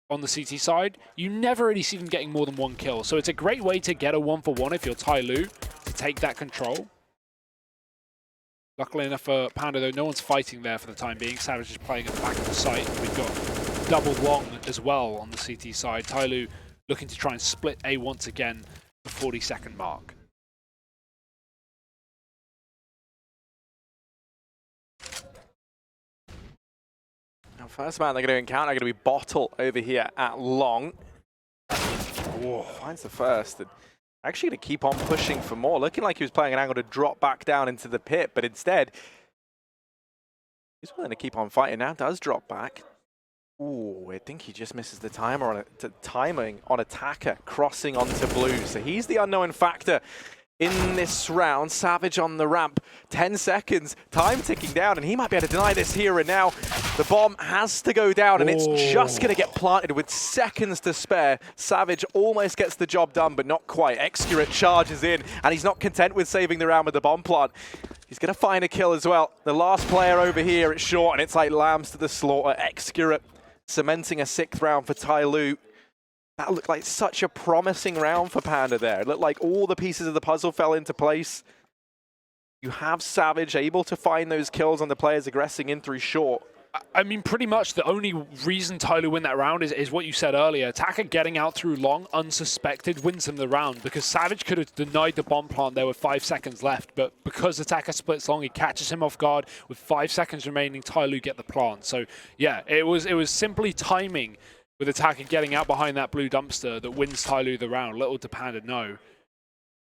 on the CT side, you never really see them getting more than one kill. So it's a great way to get a 1-for-1 if you're Tyloo, to take that control. Luckily enough for Panda though, no one's fighting there for the time being. Savage is playing at the back of the site. We've got double long as well on the CT side. Tyloo looking to try and split A once again, the 40-second mark. Now, first man they're going to encounter going to be Bottle over here at long. Whoa, finds the first. And actually going to keep on pushing for more. Looking like he was playing an angle to drop back down into the pit, but instead, he's willing to keep on fighting now. Does drop back. Ooh, I think he just misses the timer on timing on attacker crossing onto blue. So he's the unknown factor in this round. Savage on the ramp, 10 seconds, time ticking down, and he might be able to deny this here and now. The bomb has to go down, and it's just going to get planted with seconds to spare. Savage almost gets the job done, but not quite. Excurate charges in, and he's not content with saving the round with the bomb plant. He's going to find a kill as well. The last player over here, it's short, and it's like lambs to the slaughter. Excurate cementing a 6th round for Tyloo. That looked like such a promising round for Panda there. It looked like all the pieces of the puzzle fell into place. You have Savage able to find those kills on the players aggressing in through short. I mean, pretty much the only reason Tyloo win that round is what you said earlier. Attacker getting out through long, unsuspected, wins him the round, because Savage could have denied the bomb plant there with 5 seconds left, but because Attacker splits long, he catches him off guard. With 5 seconds remaining, Tyloo get the plant. So yeah, it was simply timing with Attacker getting out behind that blue dumpster that wins Tyloo the round. Little did Panda know.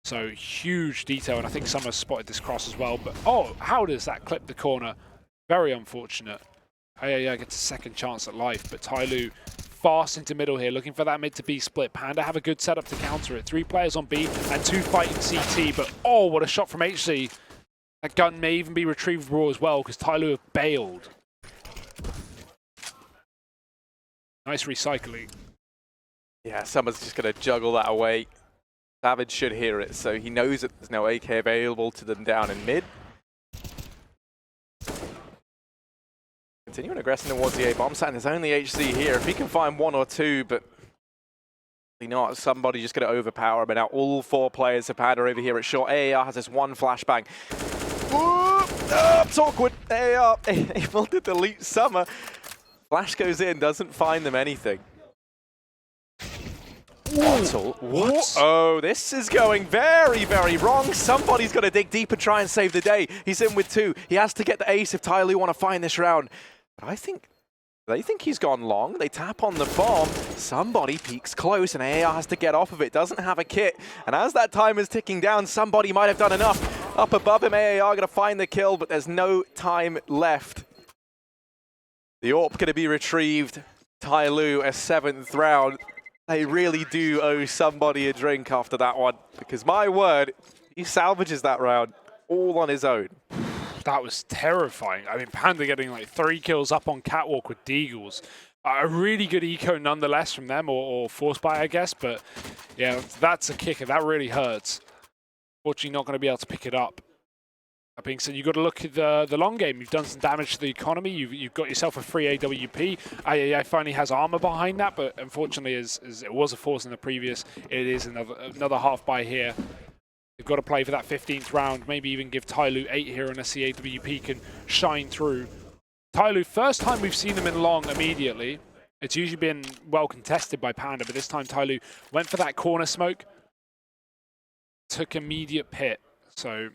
So huge detail, and I think Summer spotted this cross as well. But oh, how does that clip the corner? Very unfortunate. Oh yeah, gets a second chance at life, but Tyloo fast into middle here, looking for that mid to B split. Panda have a good setup to counter it. 3 players on B and 2 fighting CT, but oh, what a shot from HC. That gun may even be retrievable as well, because Tyloo have bailed. Nice recycling. Yeah, Summer's just going to juggle that away. Savage should hear it, so he knows that there's no AK available to them down in mid. Continuing aggressing towards the A bomb site, and there's only HC here. If he can find 1 or 2, but not, somebody just going to overpower him. And now all 4 players have Panda over here at short. AAR has this 1 flashbang. It's awkward. AAR able to delete Summer. Flash goes in, doesn't find them anything. What? Oh, this is going very, very wrong. Somebody's got to dig deep and try and save the day. He's in with 2. He has to get the ace if Tyloo want to find this round. But I think they think he's gone long. They tap on the bomb. Somebody peeks close, and AAR has to get off of it. Doesn't have a kit. And as that time is ticking down, somebody might have done enough. Up above him, AAR going to find the kill, but there's no time left. The AWP going to be retrieved. Tyloo, a 7th round. They really do owe somebody a drink after that one, because my word, he salvages that round all on his own. That was terrifying. I mean, Panda getting like 3 kills up on Catwalk with Deagles. A really good eco nonetheless from them, or force buy, I guess. But yeah, that's a kicker. That really hurts. Fortunately, not going to be able to pick it up. That being said, you've got to look at the long game. You've done some damage to the economy. You've got yourself a free AWP. IAI finally has armor behind that, but unfortunately, as it was a force in the previous, it is another half buy here. You've got to play for that 15th round, maybe even give Tyloo 8 here, and a CAWP can shine through. Tyloo, first time we've seen them in long immediately. It's usually been well contested by Panda, but this time Tyloo went for that corner smoke, took immediate pit. So,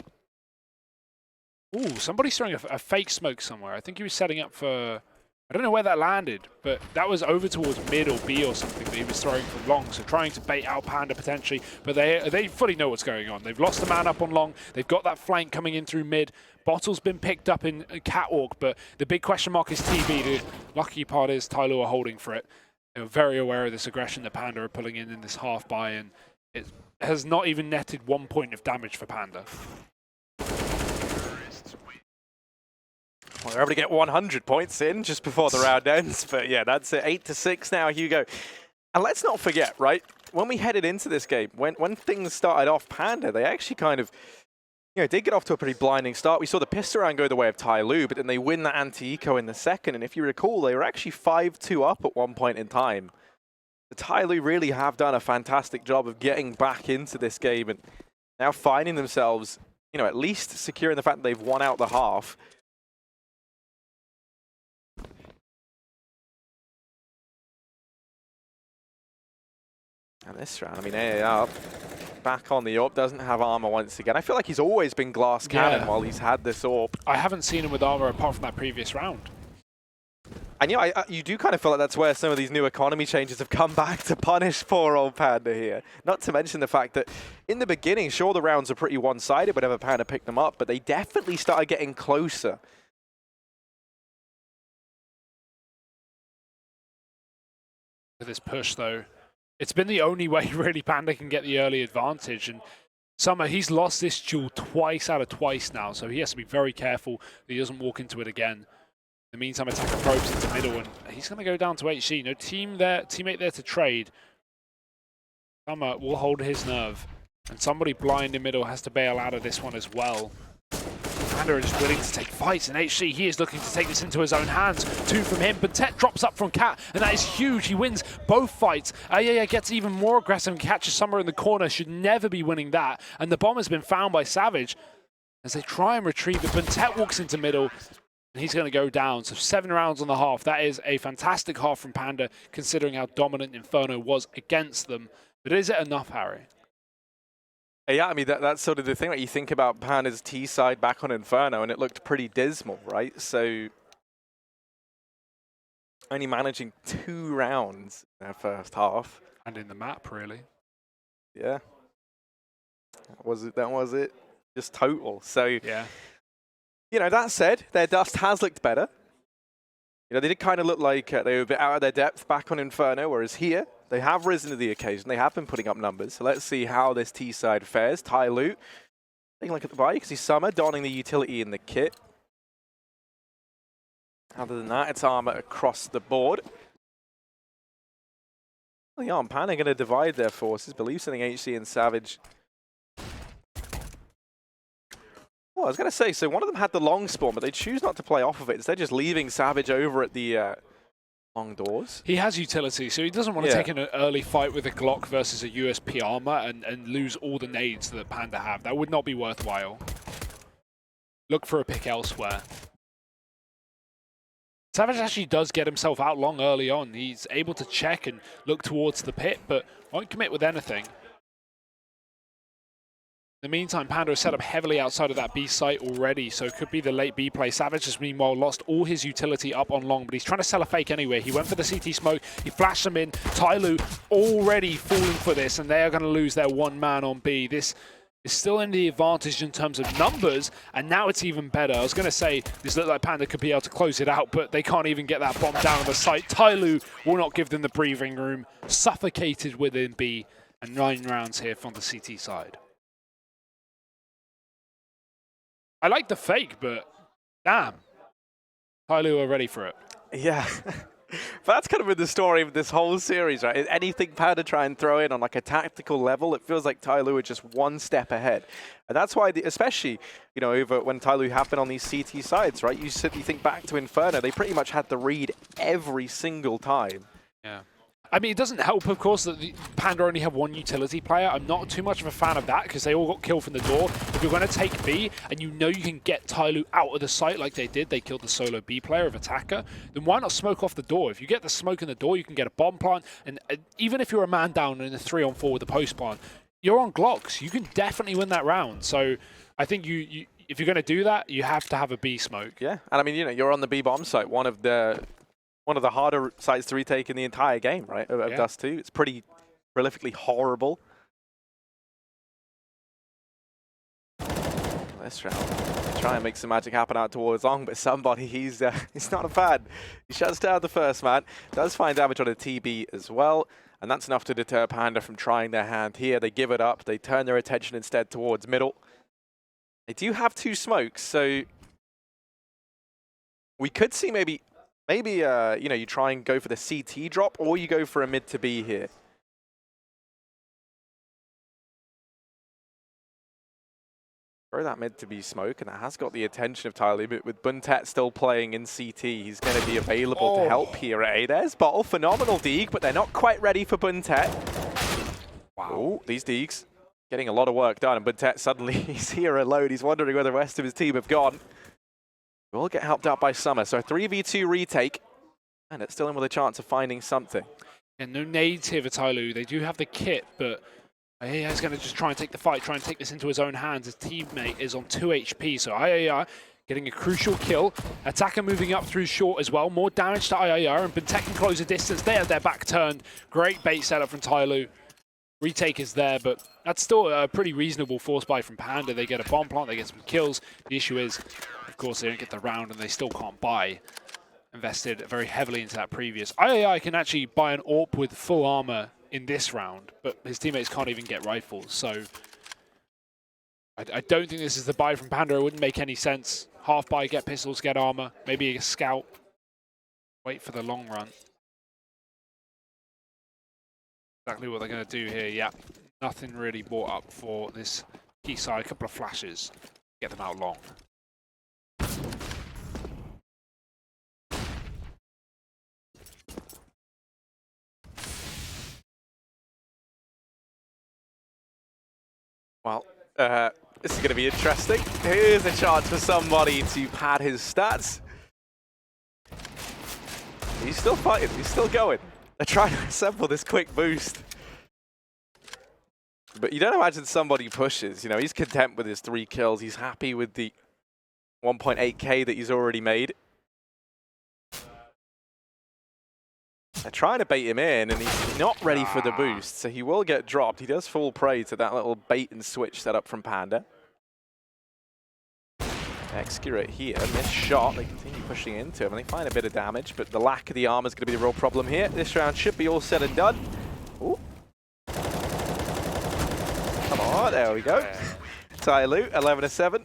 ooh, somebody's throwing a fake smoke somewhere. I think he was setting up for, I don't know where that landed, but that was over towards mid or B or something that he was throwing from long, so trying to bait out Panda potentially, but they fully know what's going on. They've lost a man up on long, they've got that flank coming in through mid. Bottle's been picked up in Catwalk, but the big question mark is TB. The lucky part is Tyloo are holding for it. They're very aware of this aggression that Panda are pulling in this half buy, and it has not even netted 1 point of damage for Panda. Well, they're able to get 100 points in just before the round ends, but yeah, that's it. 8-6 now, Hugo. And let's not forget, right, when we headed into this game, when things started off, Panda, they actually kind of, did get off to a pretty blinding start. We saw the pistol round go the way of Tyloo, but then they win that anti-eco in the second, and if you recall, they were actually 5-2 up at one point in time. The Tyloo really have done a fantastic job of getting back into this game and now finding themselves, at least securing the fact that they've won out the half. And this round, I mean, AAR back on the AWP, doesn't have armor once again. I feel like he's always been glass cannon while he's had this AWP. I haven't seen him with armor apart from that previous round. And you do kind of feel like that's where some of these new economy changes have come back to punish poor old Panda here. Not to mention the fact that in the beginning, sure, the rounds are pretty one-sided whenever Panda picked them up, but they definitely started getting closer. For this push, though, it's been the only way really Panda can get the early advantage, and Summer, he's lost this duel twice out of twice now, so he has to be very careful that he doesn't walk into it again. In the meantime, attacker probes into middle, and he's going to go down to HC. No teammate there to trade. Summer will hold his nerve, and somebody blind in middle has to bail out of this one as well. Panda is willing to take fights, and HC, he is looking to take this into his own hands. 2 from him, but Tet drops up from Cat, and that is huge. He wins both fights. Ayaya gets even more aggressive and catches Summer in the corner. Should never be winning that. And the bomb has been found by Savage as they try and retrieve it. But Tet walks into middle, and he's going to go down. So 7 rounds on the half. That is a fantastic half from Panda, considering how dominant Inferno was against them. But is it enough, Harry? Yeah, I mean, that's sort of the thing. Like, you think about Panda's T side back on Inferno, and it looked pretty dismal, right? So only managing 2 rounds in their first half. And in the map, really. Yeah. That was it. Just total. So, yeah. That said, their dust has looked better. They did kind of look like they were a bit out of their depth back on Inferno, whereas here, they have risen to the occasion. They have been putting up numbers. So let's see how this T side fares. Tyloo, taking a look at the buy. You can see Summer donning the utility in the kit. Other than that, it's armor across the board. Well, yeah, Panda going to divide their forces. Believe something HC and Savage. Well, I was going to say, so one of them had the long spawn, but they choose not to play off of it. Instead, just leaving Savage over at the long doors. He has utility, so he doesn't want to take an early fight with a Glock versus a USP armor and lose all the nades that Panda have. That would not be worthwhile. Look for a pick elsewhere. Savage actually does get himself out long early on. He's able to check and look towards the pit, but won't commit with anything. In the meantime, Panda is set up heavily outside of that B site already, so it could be the late B play. Savage has meanwhile lost all his utility up on long, but he's trying to sell a fake anyway. He went for the CT smoke, he flashed them in. Tyloo already falling for this, and they are going to lose their one man on B. This is still in the advantage in terms of numbers, and now it's even better. I was going to say this looked like Panda could be able to close it out, but they can't even get that bomb down on the site. Tyloo will not give them the breathing room, suffocated within B, and 9 rounds here from the CT side. I like the fake, but damn, Tyloo are ready for it. Yeah. But that's kind of been the story of this whole series, right? Anything Panda try and throw in on like a tactical level, it feels like Tyloo are just one step ahead. And that's why, especially, you know, over when Tyloo happened on these CT sides, right? You think back to Inferno, they pretty much had the read every single time. Yeah. I mean, it doesn't help, of course, that the Panda only have one utility player. I'm not too much of a fan of that because they all got killed from the door. If you're going to take B and you know you can get Tyloo out of the site like they did, they killed the solo B player of Attacker, then why not smoke off the door? If you get the smoke in the door, you can get a bomb plant. And even if you're a man down in a 3-on-4 with a post plant, you're on Glocks. You can definitely win that round. So I think if you're going to do that, you have to have a B smoke. Yeah, and I mean, you know, you're on the B bomb site, one of the harder sites to retake in the entire game, right? Of Dust 2. It's pretty prolifically horrible. This round, try and make some magic happen out towards long, but somebody, he's not a fan. He shuts down the first man, does find damage on a TB as well, and that's enough to deter Panda from trying their hand here. They give it up. They turn their attention instead towards middle. They do have 2 smokes, so we could see maybe you know, you try and go for the CT drop, or you go for a mid to B here. Throw that mid to B smoke, and that has got the attention of Tyloo, but with Buntet still playing in CT, he's going to be available to help here at A. There's Bottle, phenomenal Deeg, but they're not quite ready for Buntet. Wow. Ooh, these Deegs getting a lot of work done, and Buntet suddenly he's here alone. He's wondering where the rest of his team have gone. We'll get helped out by Summer. So a 3v2 retake, and it's still in with a chance of finding something. And no nades here for Tyloo. They do have the kit, but he's going to just try and take the fight, try and take this into his own hands. His teammate is on 2 HP, so IAR getting a crucial kill. Attacker moving up through short as well. More damage to IAR, and Buntet can close the distance. They have their back turned. Great bait setup from Tyloo. Retake is there, but that's still a pretty reasonable force buy from Panda. They get a bomb plant, they get some kills. The issue is, of course, they don't get the round and they still can't buy. Invested very heavily into that previous. IAI can actually buy an AWP with full armor in this round, but his teammates can't even get rifles. So I don't think this is the buy from Panda. It wouldn't make any sense. Half buy, get pistols, get armor, maybe a scout. Wait for the long run. Exactly what they're going to do here. Yeah, nothing really brought up for this key side. A couple of flashes, get them out long. Well, this is going to be interesting. Here's a chance for somebody to pad his stats. He's still fighting. He's still going. They're trying to assemble this quick boost. But you don't imagine somebody pushes. You know, he's content with his 3 kills. He's happy with the 1.8k that he's already made. They're trying to bait him in, and he's not ready for the boost, so he will get dropped. He does fall prey to that little bait and switch setup from Panda. Excurate here, missed shot. They continue pushing into him, and they find a bit of damage, but the lack of the armor is going to be the real problem here. This round should be all said and done. Ooh. Come on, there we go. Tyloo, 11-7.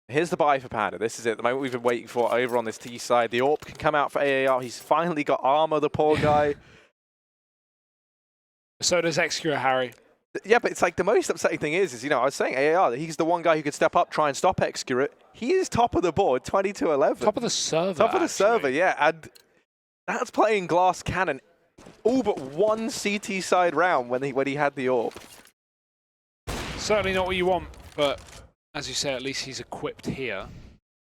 Here's the buy for Panda. This is it, the moment we've been waiting for over on this T side. The AWP can come out for AAR. He's finally got armor, the poor guy. So does Excura, Harry. Yeah, but it's like the most upsetting thing is, you know, I was saying AAR, that he's the one guy who could step up, try and stop Excurate. He is top of the board, 20-11. Top of the server, Top of the server, yeah. And that's playing Glass Cannon all but one CT side round when he had the AWP. Certainly not what you want, but as you say, at least he's equipped here.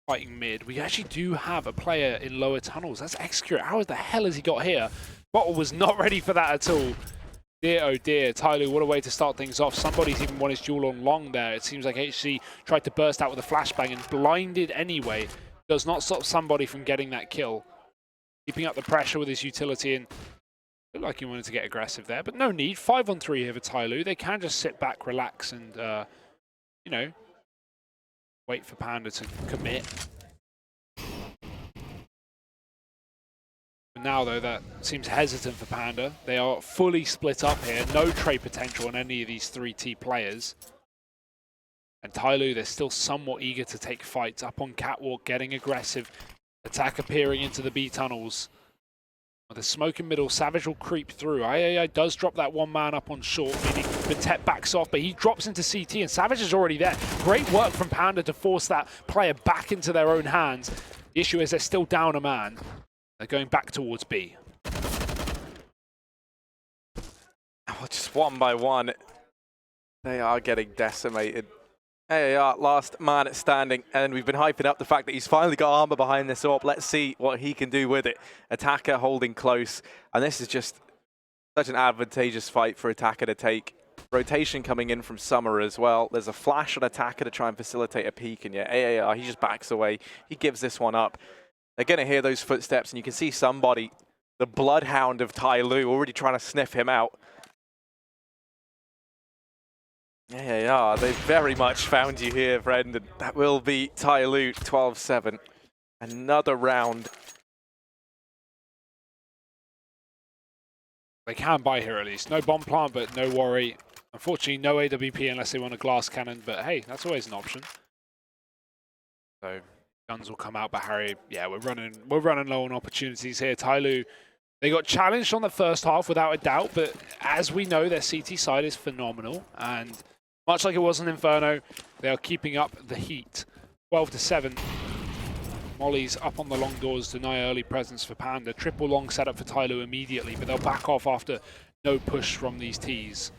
fighting mid. We actually do have a player in lower tunnels. That's Execute. How the hell has he got here? Bottle was not ready for that at all. Dear, oh dear. Tyloo, what a way to start things off. Somebody's even won his duel on long there. It seems like HC tried to burst out with a flashbang and blinded anyway. Does not stop somebody from getting that kill. Keeping up the pressure with his utility and looked like he wanted to get aggressive there, but no need. 5-on-3 here for Tyloo. They can just sit back, relax, and, you know, wait for Panda to commit. But now, though, that seems hesitant for Panda. They are fully split up here. No trade potential on any of these 3T players. And Tyloo, they're still somewhat eager to take fights. Up on Catwalk, getting aggressive. Attack appearing into the B tunnels. With a smoke in middle, Savage will creep through. II does drop that one man up on short, meaning Bentet backs off, but he drops into CT, and Savage is already there. Great work from Panda to force that player back into their own hands. The issue is they're still down a man. They're going back towards B. Oh, just one by one, they are getting decimated. AAR, last man standing, and we've been hyping up the fact that he's finally got armor behind this AWP. Let's see what he can do with it. Attacker holding close, and this is just such an advantageous fight for Attacker to take. Rotation coming in from Summer as well. There's a flash on Attacker to try and facilitate a peek, and yeah, AAR, he just backs away. He gives this one up. They're going to hear those footsteps, and you can see somebody, the bloodhound of Tyloo, already trying to sniff him out. Yeah, they very much found you here, friend, and that will be Tyloo 12-7. Another round. They can buy here at least. No bomb plant, but no worry. Unfortunately, no AWP unless they want a glass cannon, but hey, that's always an option. So guns will come out, but Harry, yeah, we're running low on opportunities here. Tyloo, they got challenged on the first half without a doubt, but as we know, their CT side is phenomenal, and much like it was in Inferno, they are keeping up the heat. 12-7. Molly's up on the long doors, deny early presence for Panda. Triple long setup for Tyloo immediately, but they'll back off after no push from these Ts.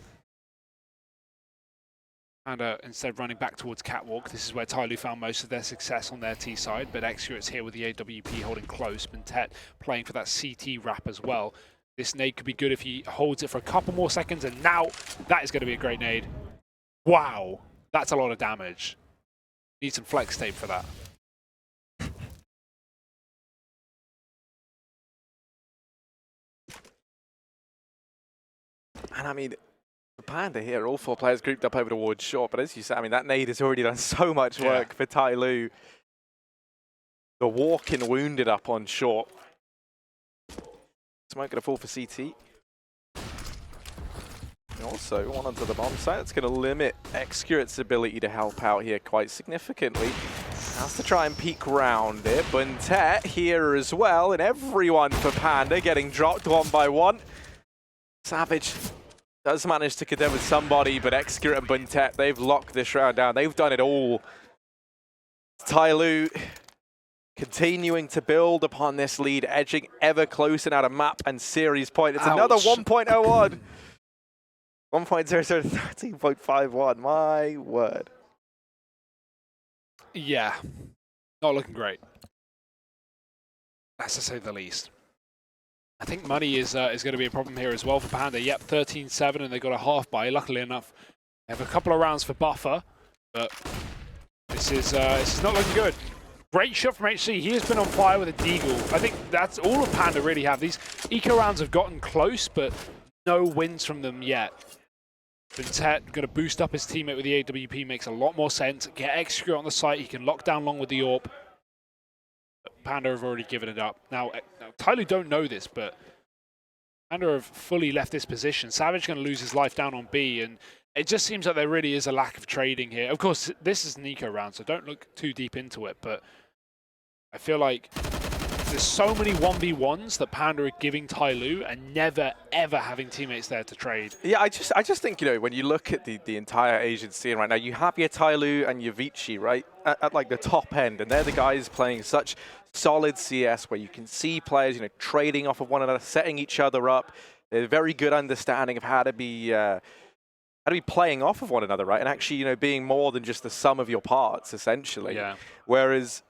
Panda instead running back towards Catwalk. This is where Tyloo found most of their success on their T side, but Execute's here with the AWP holding close. Bentet playing for that CT wrap as well. This nade could be good if he holds it for a couple more seconds, and now that is going to be a great nade. Wow, that's a lot of damage. Need some flex tape for that. And I mean, the Panda here, all four players grouped up over towards short, but as you said, I mean, that nade has already done so much work for Tyloo. The walk-in wounded up on short. Smoke going to fall for CT. Also, one onto the bomb site. It's going to limit Execute's ability to help out here quite significantly. Has to try and peek round it. Bentet here as well, and everyone for Panda getting dropped one by one. Savage does manage to contend with somebody, but Execute and Bentet, they've locked this round down. They've done it all. Tyloo continuing to build upon this lead, edging ever closer now to map and series point. It's another 1.01. 1.00 13.51. My word. Yeah, not looking great. That's to say the least. I think money is going to be a problem here as well for Panda. Yep, 13-7, and they got a half buy. Luckily enough, they have a couple of rounds for buffer, but this is not looking good. Great shot from HC. He has been on fire with a deagle. I think that's all of Panda really have. These eco rounds have gotten close, but no wins from them yet. Bentet going to boost up his teammate with the AWP, makes a lot more sense. Get Execute on the site, he can lock down long with the AWP. But Panda have already given it up. Now Tyloo don't know this, but Panda have fully left this position. Savage going to lose his life down on B, and it just seems like there really is a lack of trading here. Of course, this is an eco round, so don't look too deep into it, but I feel like there's so many 1v1s that Panda are giving Tyloo and never, ever having teammates there to trade. Yeah, I just think, you know, when you look at the entire Asian scene right now, you have your Tyloo and your Vici, right, at like the top end, and they're the guys playing such solid CS where you can see players, you know, trading off of one another, setting each other up. They're a very good understanding of how to be playing off of one another, right, and actually, you know, being more than just the sum of your parts, essentially. Yeah. Whereas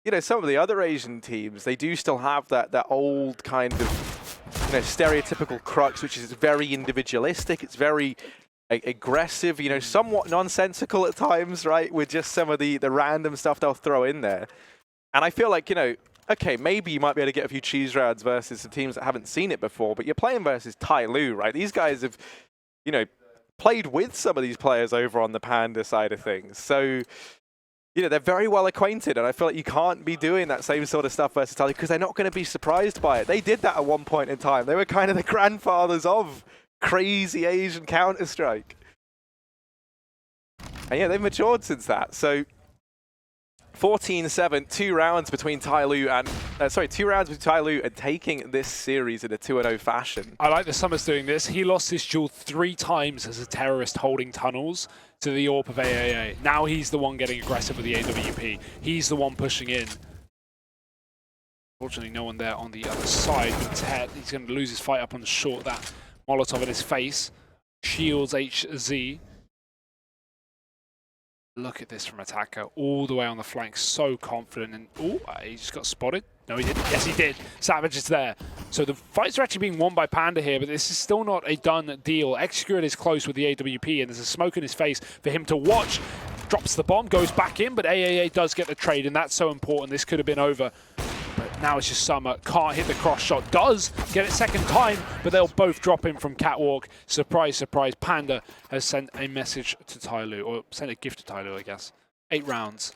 you know, some of the other Asian teams, they do still have that old kind of, you know, stereotypical crux, which is very individualistic. It's very aggressive, you know, somewhat nonsensical at times, right? With just some of the random stuff they'll throw in there. And I feel like, you know, okay, maybe you might be able to get a few cheese rounds versus some teams that haven't seen it before, but you're playing versus Tyloo, right? These guys have, you know, played with some of these players over on the Panda side of things. So, you know, they're very well acquainted, and I feel like you can't be doing that same sort of stuff versus Tyloo because they're not going to be surprised by it. They did that at one point in time. They were kind of the grandfathers of crazy Asian Counter-Strike. And yeah, they've matured since that. So 14-7, 2 rounds between Tyloo and 2 rounds between Tyloo and taking this series in a 2-0 fashion. I like that Summer's doing this. He lost his duel 3 times as a terrorist holding tunnels to the AWP of AAA. Now he's the one getting aggressive with the AWP. He's the one pushing in. Fortunately, no one there on the other side. But Ted, he's going to lose his fight up on the short. That Molotov in his face. Shields HZ. Look at this from Attacker, all the way on the flank, so confident. And oh, he just got spotted. No, he didn't. Yes, he did. Savage is there. So the fights are actually being won by Panda here, but this is still not a done deal. Xgrid is close with the AWP, and there's a smoke in his face for him to watch. Drops the bomb, goes back in, but AAA does get the trade, and that's so important. This could have been over. But now it's just Summer. Can't hit the cross shot. Does get it second time, but they'll both drop in from Catwalk. Surprise, surprise. Panda has sent a message to Tyloo, or sent a gift to Tyloo, I guess. 8 rounds.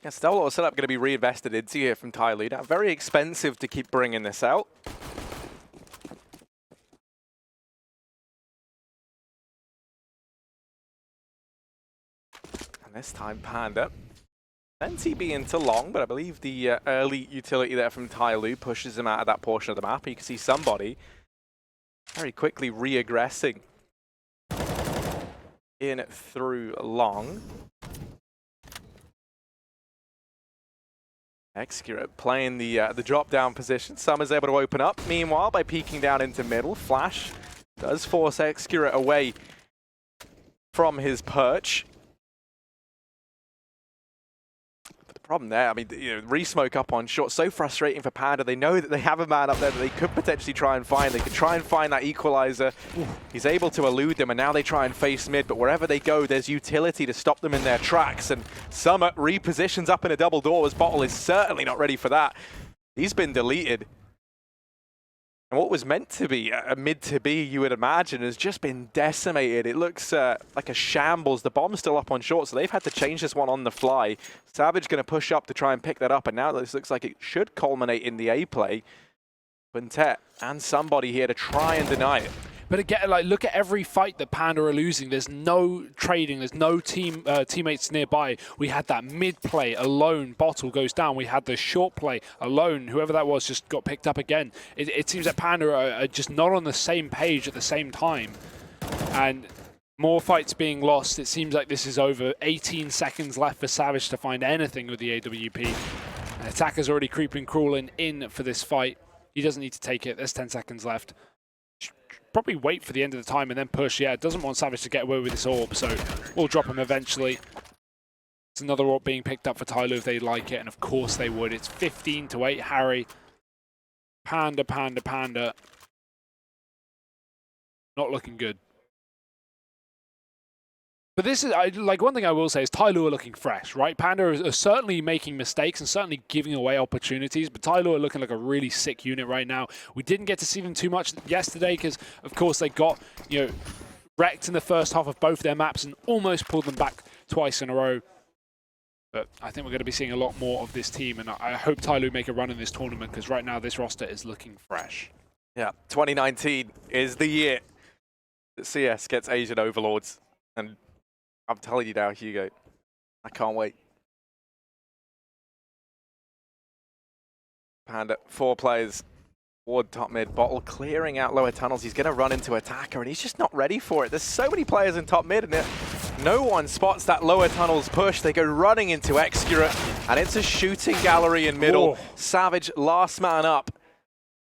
Yeah, still a lot of setup going to be reinvested into here from Tyloo. Now, very expensive to keep bringing this out. And this time, Panda. Then TB into long, but I believe the early utility there from Tyloo pushes him out of that portion of the map. You can see somebody very quickly re-aggressing in through long. Xgro playing the drop-down position. Summer's able to open up, meanwhile, by peeking down into middle. Flash does force Xgro away from his perch. But the problem there, I mean, you know, re-smoke up on short, so frustrating for Panda. They know that they have a man up there that they could potentially try and find. They could try and find that equalizer. He's able to elude them, and now they try and face mid, but wherever they go, there's utility to stop them in their tracks. And Summer repositions up in a double door, as Bottle is certainly not ready for that. He's been deleted. And what was meant to be a mid-to-B, you would imagine, has just been decimated. It looks like a shambles. The bomb's still up on short, so they've had to change this one on the fly. Savage going to push up to try and pick that up, and now this looks like it should culminate in the A play. Quintet and somebody here to try and deny it. But again, like, look at every fight that Panda are losing. There's no trading. There's no teammates nearby. We had that mid play alone. Bottle goes down. We had the short play alone. Whoever that was just got picked up again. It seems that Panda are just not on the same page at the same time. And more fights being lost. It seems like this is over. 18 seconds left for Savage to find anything with the AWP. And Attacker's already creeping, crawling in for this fight. He doesn't need to take it. There's 10 seconds left. Probably wait for the end of the time and then push. Yeah, doesn't want Savage to get away with this AWP, so we'll drop him eventually. It's another AWP being picked up for Tyloo if they like it, and of course they would. It's 15-8, Harry. Panda, Panda, Panda. Not looking good. But this is, like, one thing I will say is Tyloo are looking fresh, right? Panda are certainly making mistakes and certainly giving away opportunities, but Tyloo are looking like a really sick unit right now. We didn't get to see them too much yesterday because, of course, they got, you know, wrecked in the first half of both their maps and almost pulled them back twice in a row. But I think we're going to be seeing a lot more of this team, and I hope Tyloo make a run in this tournament because right now this roster is looking fresh. Yeah, 2019 is the year that CS gets Asian Overlords, and I'm telling you now, Hugo, I can't wait. Panda, 4 players. Ward top mid, Bottle clearing out lower tunnels. He's going to run into Attacker, and he's just not ready for it. There's so many players in top mid, and no one spots that lower tunnels push. They go running into Xgura, and it's a shooting gallery in middle. Oh. Savage, last man up.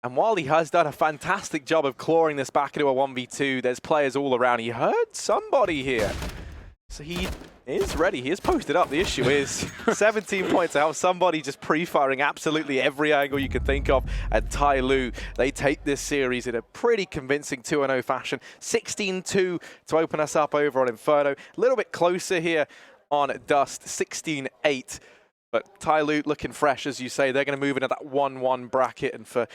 And while he has done a fantastic job of clawing this back into a 1v2, there's players all around. He heard somebody here. So he is ready. He is posted up. The issue is 17 points to help somebody just pre-firing absolutely every angle you can think of. And Tyloo, they take this series in a pretty convincing 2-0 fashion. 16-2 to open us up over on Inferno. A little bit closer here on Dust, 16-8. But Tyloo looking fresh, as you say. They're going to move into that 1-1 bracket. And for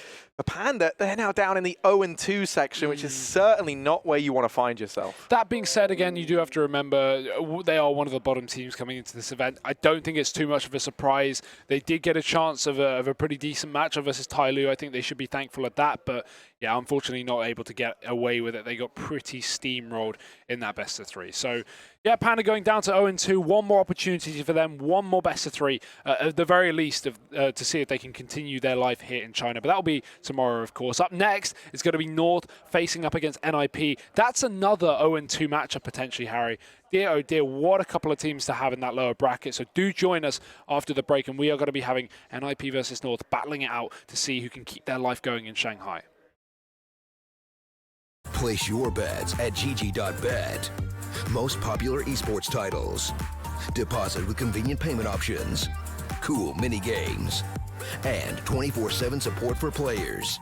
Panda, they're now down in the 0-2 section, which is certainly not where you want to find yourself. That being said, again, you do have to remember they are one of the bottom teams coming into this event. I don't think it's too much of a surprise. They did get a chance of a pretty decent matchup versus Tyloo. I think they should be thankful at that. But yeah, unfortunately not able to get away with it. They got pretty steamrolled in that best of 3. So yeah, Panda going down to 0-2. One more opportunity for them. One more best of 3, at the very least, to see if they can continue their life here in China. But that'll be tomorrow, of course. Up next is going to be North facing up against NIP. That's another 0-2 matchup potentially, Harry. Dear, oh dear, what a couple of teams to have in that lower bracket. So do join us after the break, and we are going to be having NIP versus North battling it out to see who can keep their life going in Shanghai. Place your bets at Csgo.bet. Most popular esports titles. Deposit with convenient payment options. Cool mini games. And 24/7 support for players.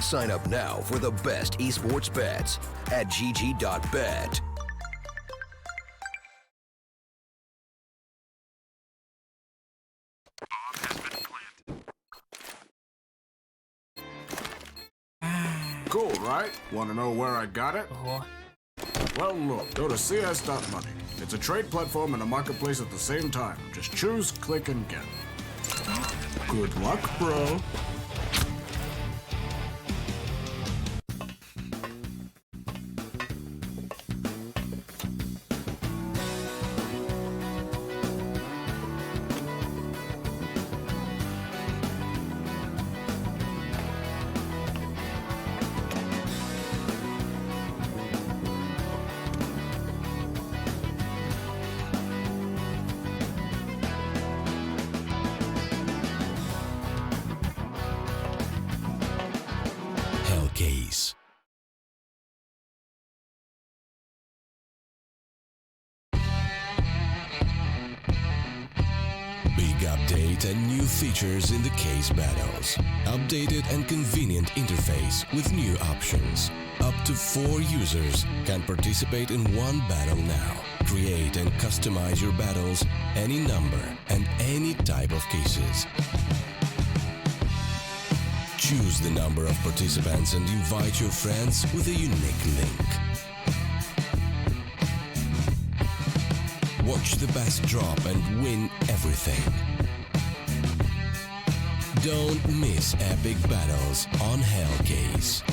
Sign up now for the best esports bets at Csgo.bet. Cool, right? Want to know where I got it? Well, look, go to CS.money. It's a trade platform and a marketplace at the same time. Just choose, click, and get. Good luck, bro. Case. Big update and new features in the case battles. Updated and convenient interface with new options. Up to 4 users can participate in one battle now. Create and customize your battles, any number and any type of cases. Choose the number of participants and invite your friends with a unique link. Watch the best drop and win everything. Don't miss epic battles on Hellcase.